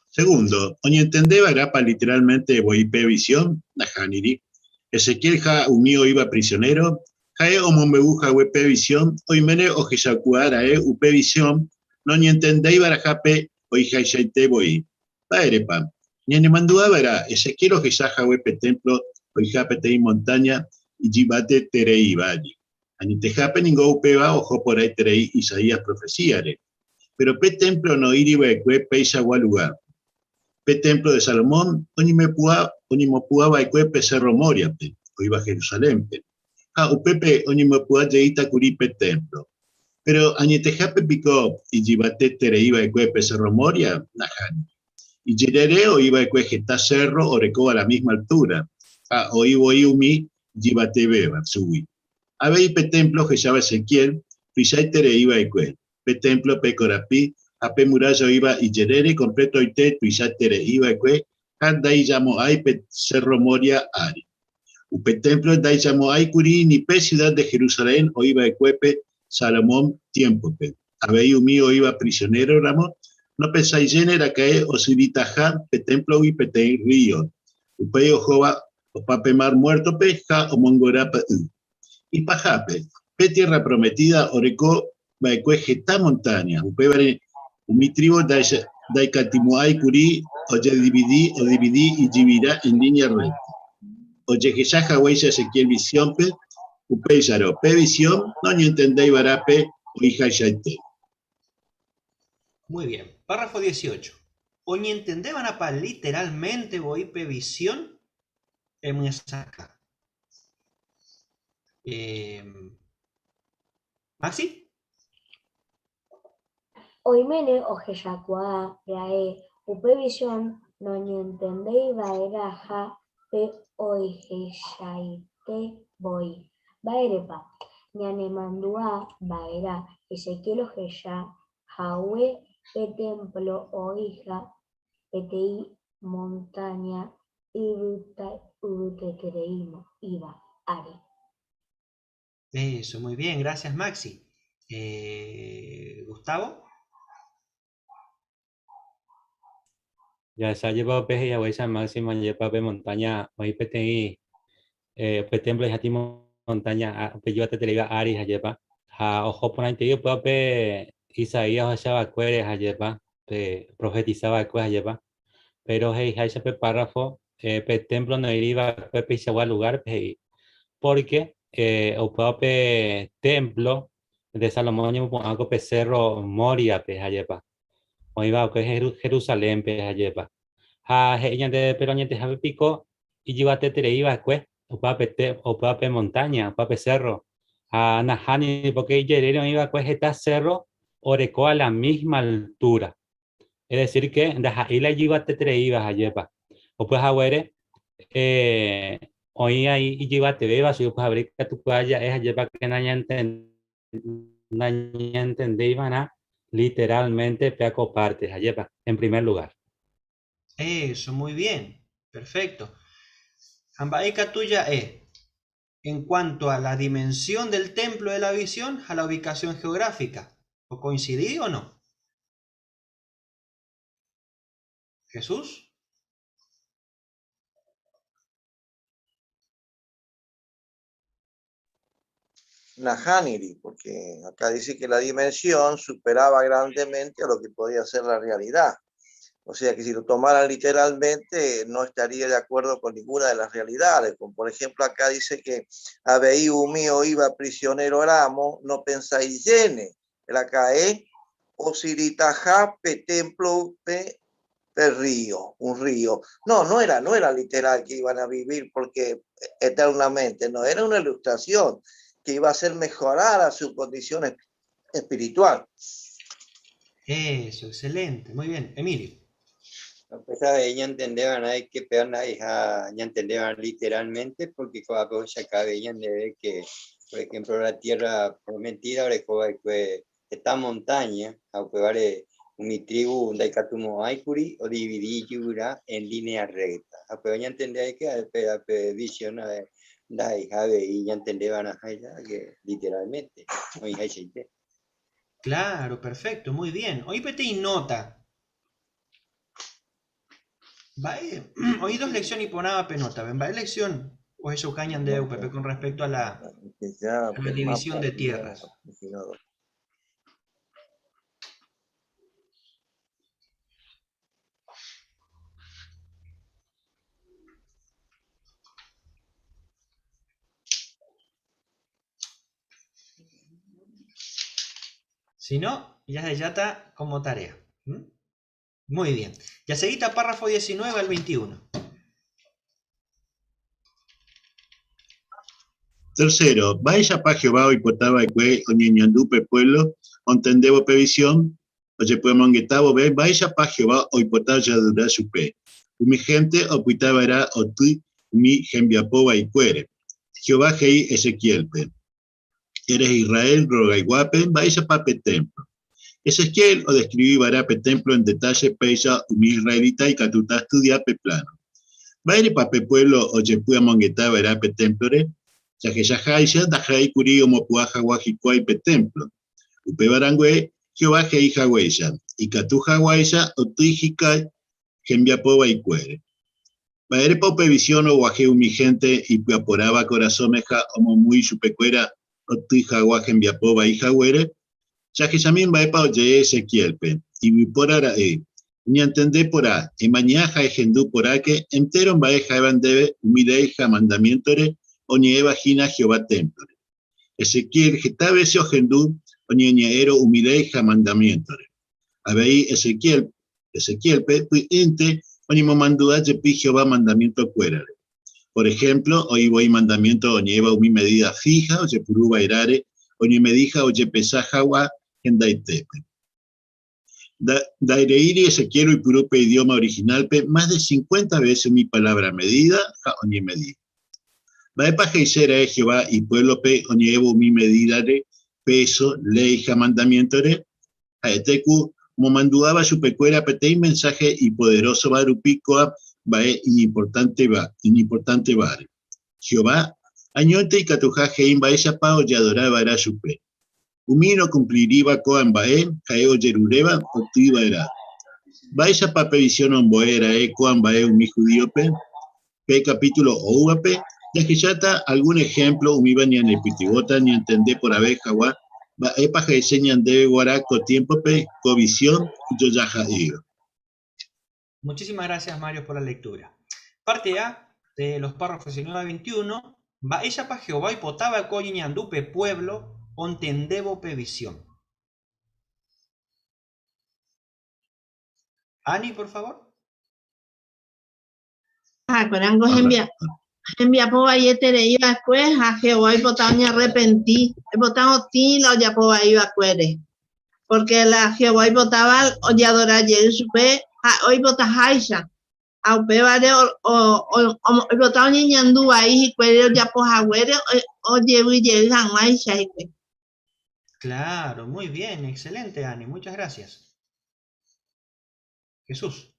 Segundo, oñi entendeba grapa literalmente boipe visión, najaniri. Ezequiel ja unió iba prisionero, jae omombebuja wepe visión, oimene ojesacuara upe visión, no ni entendei barajape oija shaite boi. Paerepa, ni mandua vera, Ezequiel ojesaja wepe templo, oijape tei montaña, y jibate terei valle. Anitejape ningo upeba ojo por ahí terei Isaías profeciare. Pero pe templo no iri weque peisa lugar. Pe templo de Salomón, onimopua baikue pe Cerro Moria, pe, o iba a Jerusalén, pe. Upepe onimopua yeita curi pe templo. Pero añetejape pico y jibate tere iba pe Cerro Moria, najani. Y yerere o iba geta cerro o reco a la misma altura. O ibo iumi jibate beba, subi. Habei pe templo que llama Ezequiel, pisai tere iba pe templo pe Corapí, ape muralla iba y yerere completo ite tuisatere iba que dai llamo ay pe Cerro Moria ari. Upe templo dai llamo ay curi ni pe ciudad de Jerusalén o iba ecuepe Salomón tiempo pe. Abei umío iba prisionero ramo, no pensáis genera cae o siritaja pe templo y pe te río. Upe ojova o pape mar muerto pe ja o mongora pe. Y pajape, pe tierra prometida oreco va ecuejeta montaña. Upe vare mi tribu dai katimuai curi o dividí y dividirá en línea recta. Oye que ya Hawái Ezequiel visión pe, upe yaro pe visión, no ni entendéis barape o hija yaite. Muy bien, párrafo 18. O ni entendeban apa literalmente boipe visión en muy saca. Maxi? Oimene ojeyacuá yae upevisión no ni entendei baeraja pe oijeyaite boi. Baerepa, ñane mandua baera Ezequiel ojeya jaue pe templo oija petei montaña urutetereimo iba ari. Eso, muy bien, gracias Maxi. Gustavo. Ya se ha llevado peje y agüesa máxima lleva pe montaña hoy petei pe templo y hati montaña pe yo te liga ari lleva ha ojo por ahí te yo pe Isaías o sea cuere lleva pe profetizaba cuere lleva pero hey hay ese párrafo pe templo no iba pe pisagua lugar pe porque o pe templo de Salomón yo pongo algo pe Cerro Moria pe lleva o iba que Jerusalén pe lleva ha ella de pero ni te have pico y llevate te iba después o pape montaña pape cerro a najani porque ella iba pues está cerro orecó a la misma altura. Es decir que ahí la lleva te ibas a llevar. O pues a ver, hoy ahí y lleva te beba, si pues abrir que tu playa es a llevar que nadie entiende y van a literalmente peaco partes a llevar en primer lugar. Eso, muy bien. Perfecto. Ambaika tuya en cuanto a la dimensión del templo de la visión, a la ubicación geográfica. ¿O coincidí o no? ¿Jesús? Nahaniri, porque acá dice que la dimensión superaba grandemente a lo que podía ser la realidad. O sea que si lo tomaran literalmente, no estaría de acuerdo con ninguna de las realidades. Como por ejemplo, acá dice que Abeiu mío iba prisionero ramo, no pensáis llene. El acá es Osiritajá, templo, río, un río. No era literal que iban a vivir porque eternamente, no, era una ilustración que iba a hacer mejorar a su condición espiritual. Eso, excelente. Muy bien. Emilio. A pesar de ella entendeban que peor ya entendeban literalmente porque cada cosa cabe ella debe que por ejemplo la tierra prometida ahora que esta montaña aunque vale mi tribu de Catumo Aikuri o dividí yura en línea recta a peor ya entender que a visión da hija de ella entendeban a ella que literalmente no hija Claro, perfecto, muy bien. Hoy pete nota. Hoy dos lecciones y ponaba penota. ¿Va lección? O eso cañan de UPP con respecto a la división de tierras. Si no, ya está como tarea. Muy bien. Ya seguita párrafo 19 al 21. Tercero, vaya pa Jehová y potaba que oñeñandupe pueblo, ontendebo previsión, oye pues monguetabo ve, vaya pa Jehová hoy potaba ya dura su pe. Mi gente opuitaba era o tu mi gembiapoba y cuere. Jehová hei Ezequiel pe. Eres Israel, roga y guape, vaya pa pe templo. Ezequiel o describí Barape templo en detalle peisa mi israelita y catuta estudia pe plano. Baile pape pueblo o yepuya mongueta Barape templore, ya que ya jaisha da jai curi o mopuaja guajicuay pe templo. Upe barangüe, Jehová hei jahueya, y catu jahueya o tuijica gembiapoba y cuere. Baile paupe visión o guajeu mi gente y puaporaba corazoneja o muy supecuera o tuija guajenbiapoba y jahuere, ya que también va a pa oye Ezequiel pe y por ara ni entendé por a mañana ejendú por a que entero va a jaban debe humideja mandamientore o ni evagina Jehová templore Ezequiel getabe se ojendú o ni ero humideja mandamientore abei Ezequiel pe ente o ni momandúa de pi Jehová mandamiento cuerare. Por ejemplo, hoy voy mandamiento o ni eva mi medida fija o se puruba irare o ni me dija o ye pesajawa en Daitepe. Daireiri Ezequiel y purupe idioma original pe más de 50 veces mi palabra medida o ni medida. Baepa geisera Jehová y pueblo pe o ni evo mi medida de peso, ley, mandamiento de aeteku momanduaba su pecuera petei mensaje y poderoso barupicoa bae inimportante vare. Jehová añote y catuja heim baesa pao y adoraba era su pe. Umino cumpliría coan bae, caeo yerureba, o tiba era. Baesa pa previsión on boera coan bae umi judío pe capítulo o uape, ya que ya está algún ejemplo umiba ni en el pitibota ni entender por abeja gua, ba epa que enseñan debe guaraco tiempo pe, co visión, yo ya jaigo. Muchísimas gracias Mario por la lectura. Parte A de los párrafos 19 a 21, va ella pa Jehová y potaba coñandupe pueblo, ontendebo previsión. Ani, por favor. Cuando envía por ahí iba a Jehová y potaba me arrepentí. He botado ti la ya por ahí iba a cuere. porque la Jehová y votaba oye adorar Jesupe hoy vota Haisha au pevare o votaba ñandú ahí y cuero ya pues agüero oye ville Haisha. Claro, muy bien, excelente, Ani, muchas gracias. Jesús.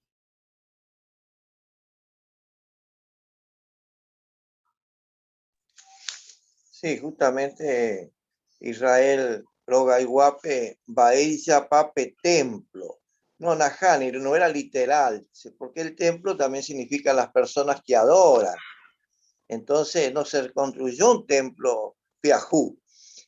Sí, justamente Israel Roga Iguape Baella Pape Templo. No, Najani, no era literal, porque el templo también significa las personas que adoran. Entonces no se construyó un templo Piajú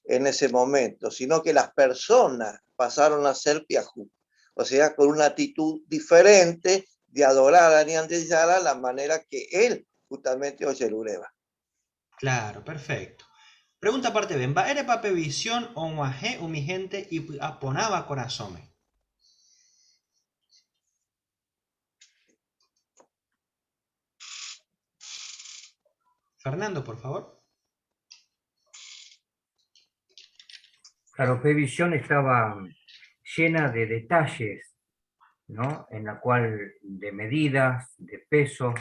en ese momento, sino que las personas pasaron a ser Piajú. O sea, con una actitud diferente de adorar a Nian de Yara la manera que él justamente Oyerureba. Claro, perfecto. Pregunta parte B. ¿Va ere pape visión o muaje mi gente y aponaba corazón? Fernando, por favor. Claro, P-Visión estaba llena de detalles, ¿no? En la cual de medidas, de pesos,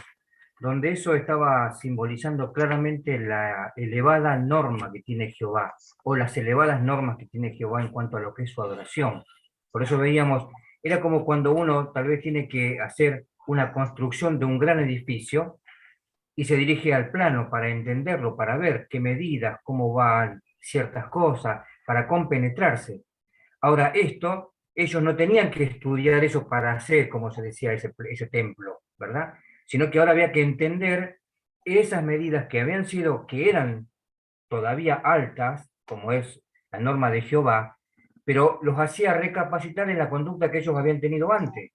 donde eso estaba simbolizando claramente la elevada norma que tiene Jehová, o las elevadas normas que tiene Jehová en cuanto a lo que es su adoración. Por eso veíamos, era como cuando uno tal vez tiene que hacer una construcción de un gran edificio, y se dirige al plano para entenderlo, para ver qué medidas, cómo van ciertas cosas, para compenetrarse. Ahora, esto, ellos no tenían que estudiar eso para hacer, como se decía, ese templo, ¿verdad? Sino que ahora había que entender esas medidas que habían sido, que eran todavía altas, como es la norma de Jehová, pero los hacía recapacitar en la conducta que ellos habían tenido antes.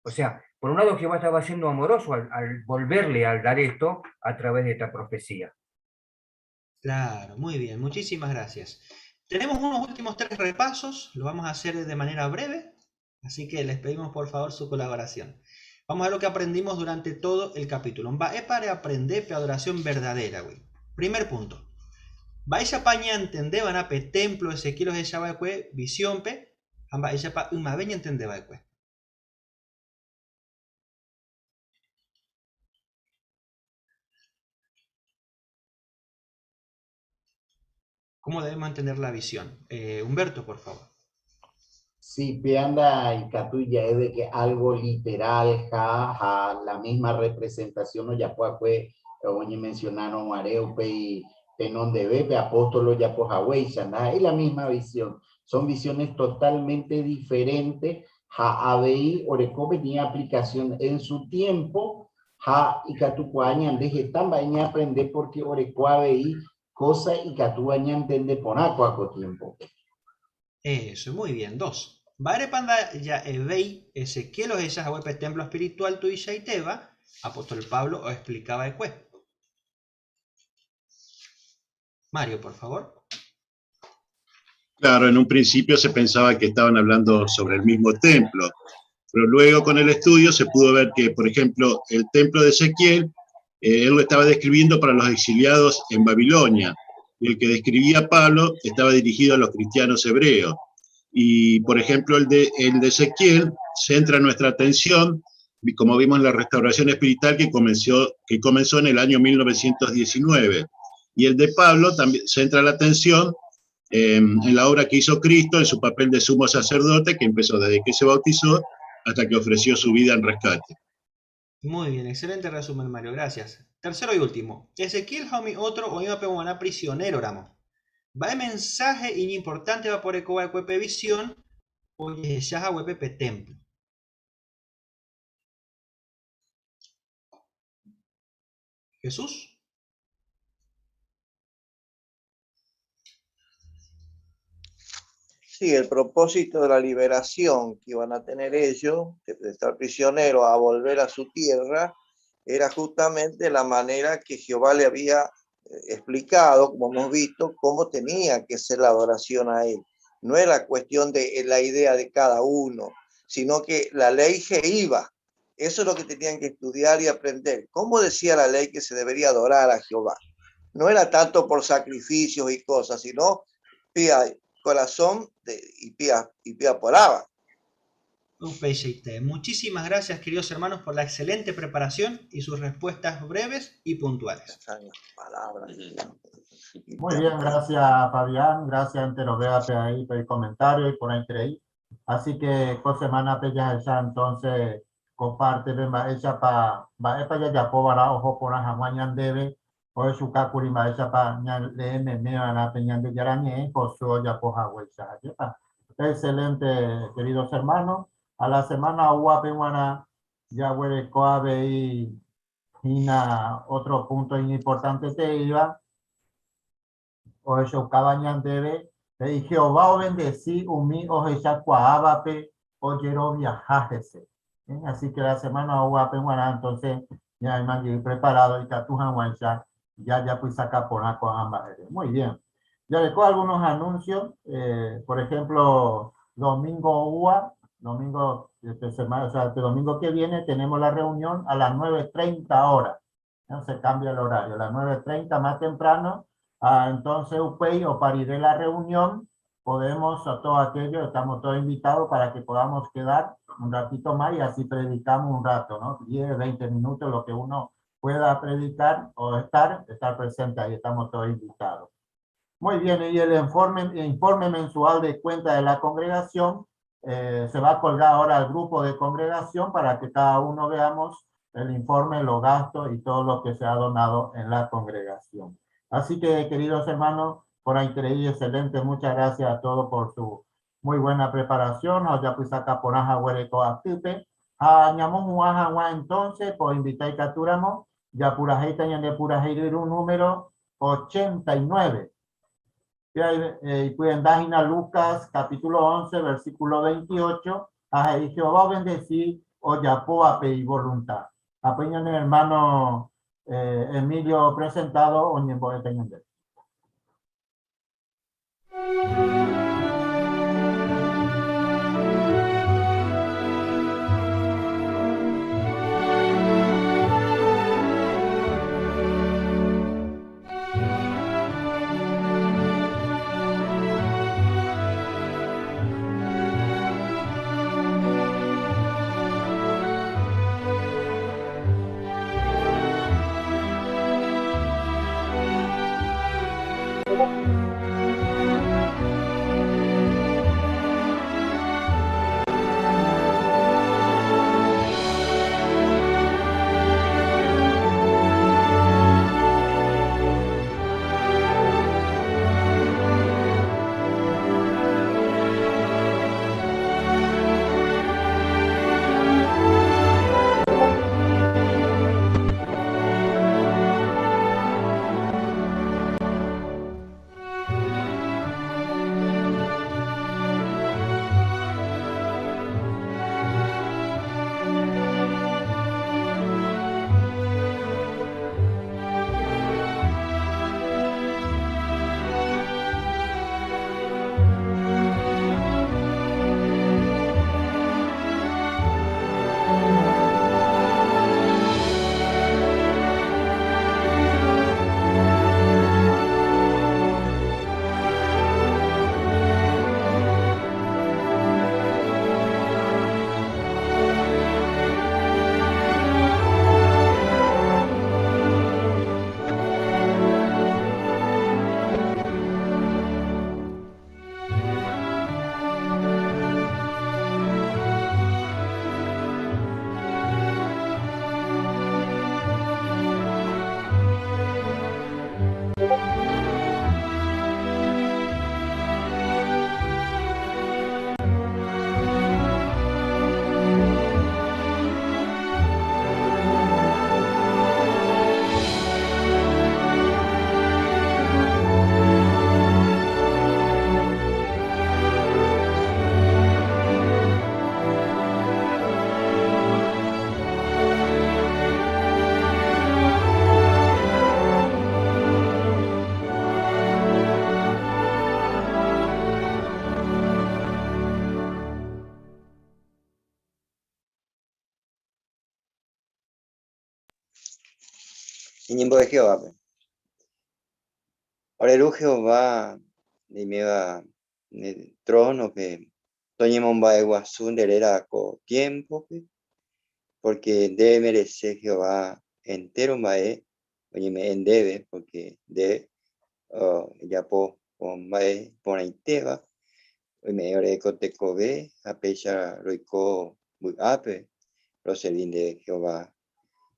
O sea, por un lado Jehová estaba siendo amoroso al volverle al dar esto a través de esta profecía. Claro, muy bien, muchísimas gracias. Tenemos unos últimos 3 repasos, lo vamos a hacer de manera breve, así que les pedimos por favor su colaboración. Vamos a ver lo que aprendimos durante todo el capítulo. Es para aprender pe adoración verdadera, güey. Primer punto. Vais a paña entender van a pe templo Ezequiel de Shabakwe, visión pe, amba ella pa una veña entender bakwe. ¿Cómo debemos entender la visión? Humberto, por favor. Sí, peanda y catuya es de que algo literal, la misma representación, o ya fue, oye, mencionaron Areupe y Penón de Bebe, apóstolo ya por Hawaii, es la misma visión. Son visiones totalmente diferentes. ABI, Orecope tenía aplicación en su tiempo, y Catucuaña, deje tan vaina aprender porque Oreco ABI, cosa y Catuaña entiende por acuaco tiempo. Eso, muy bien. 2. Vare panda ya evei Ezequiel o esas web templo espiritual tu y Shaiteva, apóstol Pablo os explicaba después. Mario, por favor. Claro, en un principio se pensaba que estaban hablando sobre el mismo templo, pero luego con el estudio se pudo ver que, por ejemplo, el templo de Ezequiel, él lo estaba describiendo para los exiliados en Babilonia, y el que describía Pablo estaba dirigido a los cristianos hebreos. Y, por ejemplo, el de Ezequiel centra nuestra atención, como vimos en la restauración espiritual que comenzó en el año 1919. Y el de Pablo también centra la atención en la obra que hizo Cristo, en su papel de sumo sacerdote, que empezó desde que se bautizó hasta que ofreció su vida en rescate. Muy bien, excelente resumen, Mario, gracias. Tercero y último. Ezequiel Jaumi otro o iba a pegar prisionero, oramos. Va el mensaje importante va por eco web visión o ya web templo. Jesús. Sí, el propósito de la liberación que iban a tener ellos, de estar prisioneros a volver a su tierra, era justamente la manera que Jehová le había explicado, como hemos visto, cómo tenía que ser la adoración a él. No era cuestión de la idea de cada uno, sino que la ley que iba. Eso es lo que tenían que estudiar y aprender. ¿Cómo decía la ley que se debería adorar a Jehová? No era tanto por sacrificios y cosas, sino corazón y pía por Abba. Muchísimas gracias, queridos hermanos, por la excelente preparación y sus respuestas breves y puntuales. Muy bien, gracias Fabián, gracias Enterovea ahí por el comentario y por la increíble. Así que con semana ya entonces comparte ella para ya para ojo por la jamañan debe o su kakuri ella para le me van a peñando yarañe por su ya poja huecha. Excelente, queridos hermanos. A la semana uapewana ya huele coabe y otro punto importante te iba. O eso cabañan debe y Jehová o bendecí umi o hecha cuaábape o yero viajajese. Así que la semana uapewana entonces ya hay más preparado y catujan guancha ya pues saca por la ambas. Muy bien. Ya dejó algunos anuncios, por ejemplo, domingo UA, domingo de semana, o sea, este domingo que viene tenemos la reunión a las 9:30 horas. ¿No? Se cambia el horario, a las 9:30 más temprano. Entonces, UPEI o para ir de la reunión, podemos a todo aquello, estamos todos invitados para que podamos quedar un ratito más y así predicamos un rato, ¿no? 10, 20 minutos, lo que uno pueda predicar o estar presente ahí, estamos todos invitados. Muy bien, y el informe mensual de cuenta de la congregación se va a colgar ahora al grupo de congregación para que cada uno veamos el informe, los gastos y todo lo que se ha donado en la congregación. Así que, queridos hermanos, por ahí increíble, excelente, muchas gracias a todos por su muy buena preparación. Ya pues acá por aja huereco actipe. Ñamos un aja entonces, por invitar y capturamos. Ya pura jeita, ya de pura jeita, un número 89. Y pueden dar en Lucas capítulo 11, versículo 28. Y Jehová bendecir o ya po y voluntad. Apeñan el hermano Emilio presentado o ñembo de teñende. Ñembo de Jehová. Ahora el Jehová, dime va el trono, que Toñemon va era con tiempo, porque debe merecer Jehová entero mae, oye me debe, porque de ya con mae por ahí te va, hoy me ore cote cobe, a pecha roico muy ape, roselín de Jehová.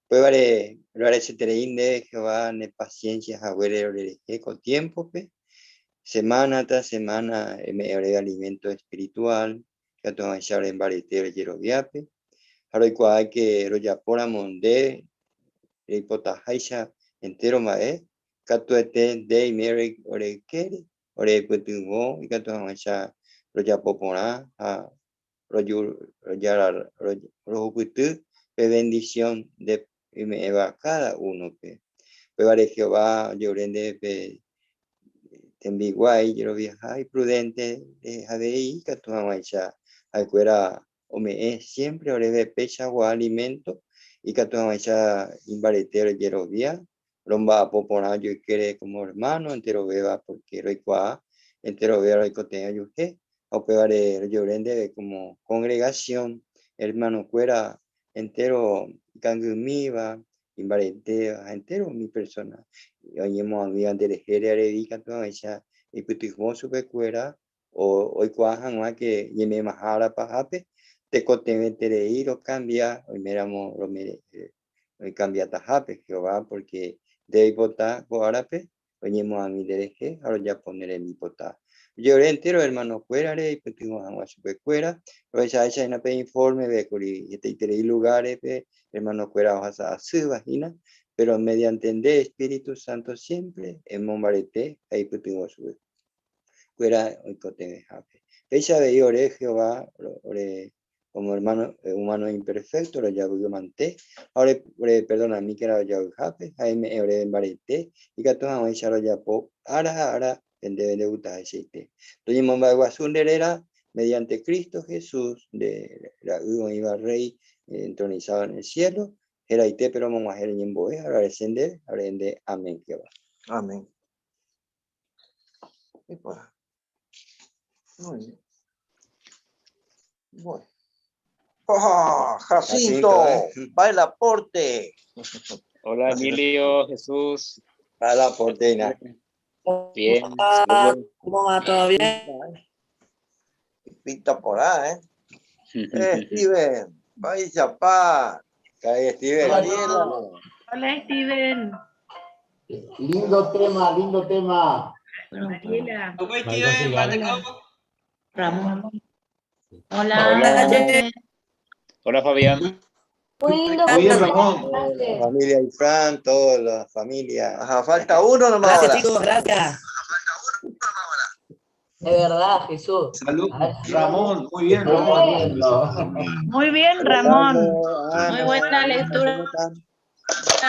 Pues vale se tereín de Jehová, ne paciencia, jaguere, con tiempo, semana tras semana, me ore alimento espiritual, que a tomar en baretero yeroviape, hay que royapora monde, hipotajaisha entero mae, catuete de mary ore kere, ore putungo, y catuamasha royapopora, a rojuputu, bendición de me eva cada uno, vale Jehová, llorende, tembiguay, yo viajai prudente, javei, catuamasha, alcuera, o me es siempre orebe pecha o alimento y catuamasha imbaretero yerovia romba popona yo quiere como hermano entero beba porque roicua entero beba roicotea yuke o pegare llorende como congregación hermano cuera entero cangumiva imbaretea entero mi persona y oñemo amiga de jere arevi catuamasha y putijmo super cuera o hoy cuajan que yeme majara pajape te cotemetere y lo cambia, hoy miramos, hoy cambia tajape, Jehová, porque de hipotá, guarape, oñemos a mi dereje, ahora ya poneré mi hipotá. Yo entero, hermano, fuera, y pues tengo a super fuera, pero ya en la informe, ve, y te lugares, hermano, fuera, a su vagina, pero mediante el Espíritu Santo siempre, en Mombarete, ahí pues tengo su fuera, hoy cotemetre. Ella veía, ore, Jehová, ore, como hermano humano imperfecto, lo llamo manté, ahora perdona a mí que era yo jape, ahí me ore en barete, y que todos han echado ya po, ahora, de gusta aceite. Entonces, Momba Guasunderera, mediante Cristo Jesús, de la iba rey, entronizado en el cielo, era ite, pero vamos a hacer en boe, ahora descender, ahora de amén, Jehová. Amén. Muy bien. Bueno. ¡Oh, Jacinto! ¡Va el aporte! Hola Emilio, Jesús. Va el aporte, Ina. Bien. ¿Cómo va? ¿Todo bien? Pinta por ahí, Steven, va y chapá. Cae Steven. Mariela. Hola, Steven. Lindo tema. Mariela. ¿Cómo es, Steven? Ramón. Hola. Hola, Fabián. Muy lindo. Muy bien, Ramón. Familia y Fran, toda la familia. Ajá, falta uno nomás. Gracias, ahora. chicos, gracias. De verdad, Jesús. Salud, Ramón, muy bien, Ramón. Muy bien, Ramón. Muy buena lectura,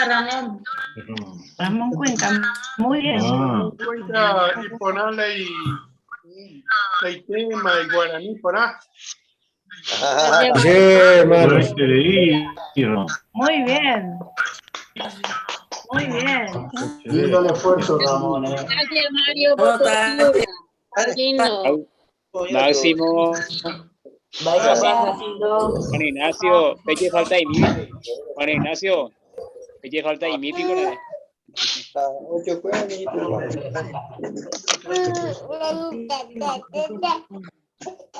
Ramón. Ramón Cuenca, muy bien. Cuenca y ponerle y tema y guaraní por ahí. Muy bien. Muy bien. Lindo el esfuerzo, Ramón. Gracias, Mario, por tu ayuda. Lindo. Máximo. Vaya, Jacinto. Juan Ignacio, peche falta y mí. Juan Ignacio, peche falta y mí, pico. 8 juegos,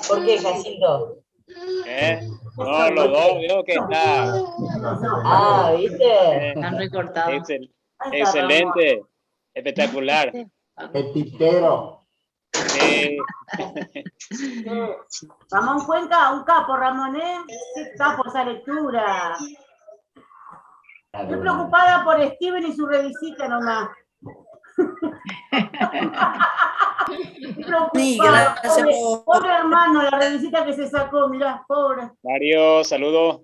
¿Por qué, Jacinto? No, los dos, veo que está. Ah, ¿viste? Están recortados. Excelente, espectacular. El tintero. Ramón Cuenca, un capo, Ramón, ¿eh? Qué capo esa lectura. Estoy preocupada por Steven y su revisita nomás. Preocupada, pobre hermano, la revisita que se sacó, mirá, pobre. Mario, saludos.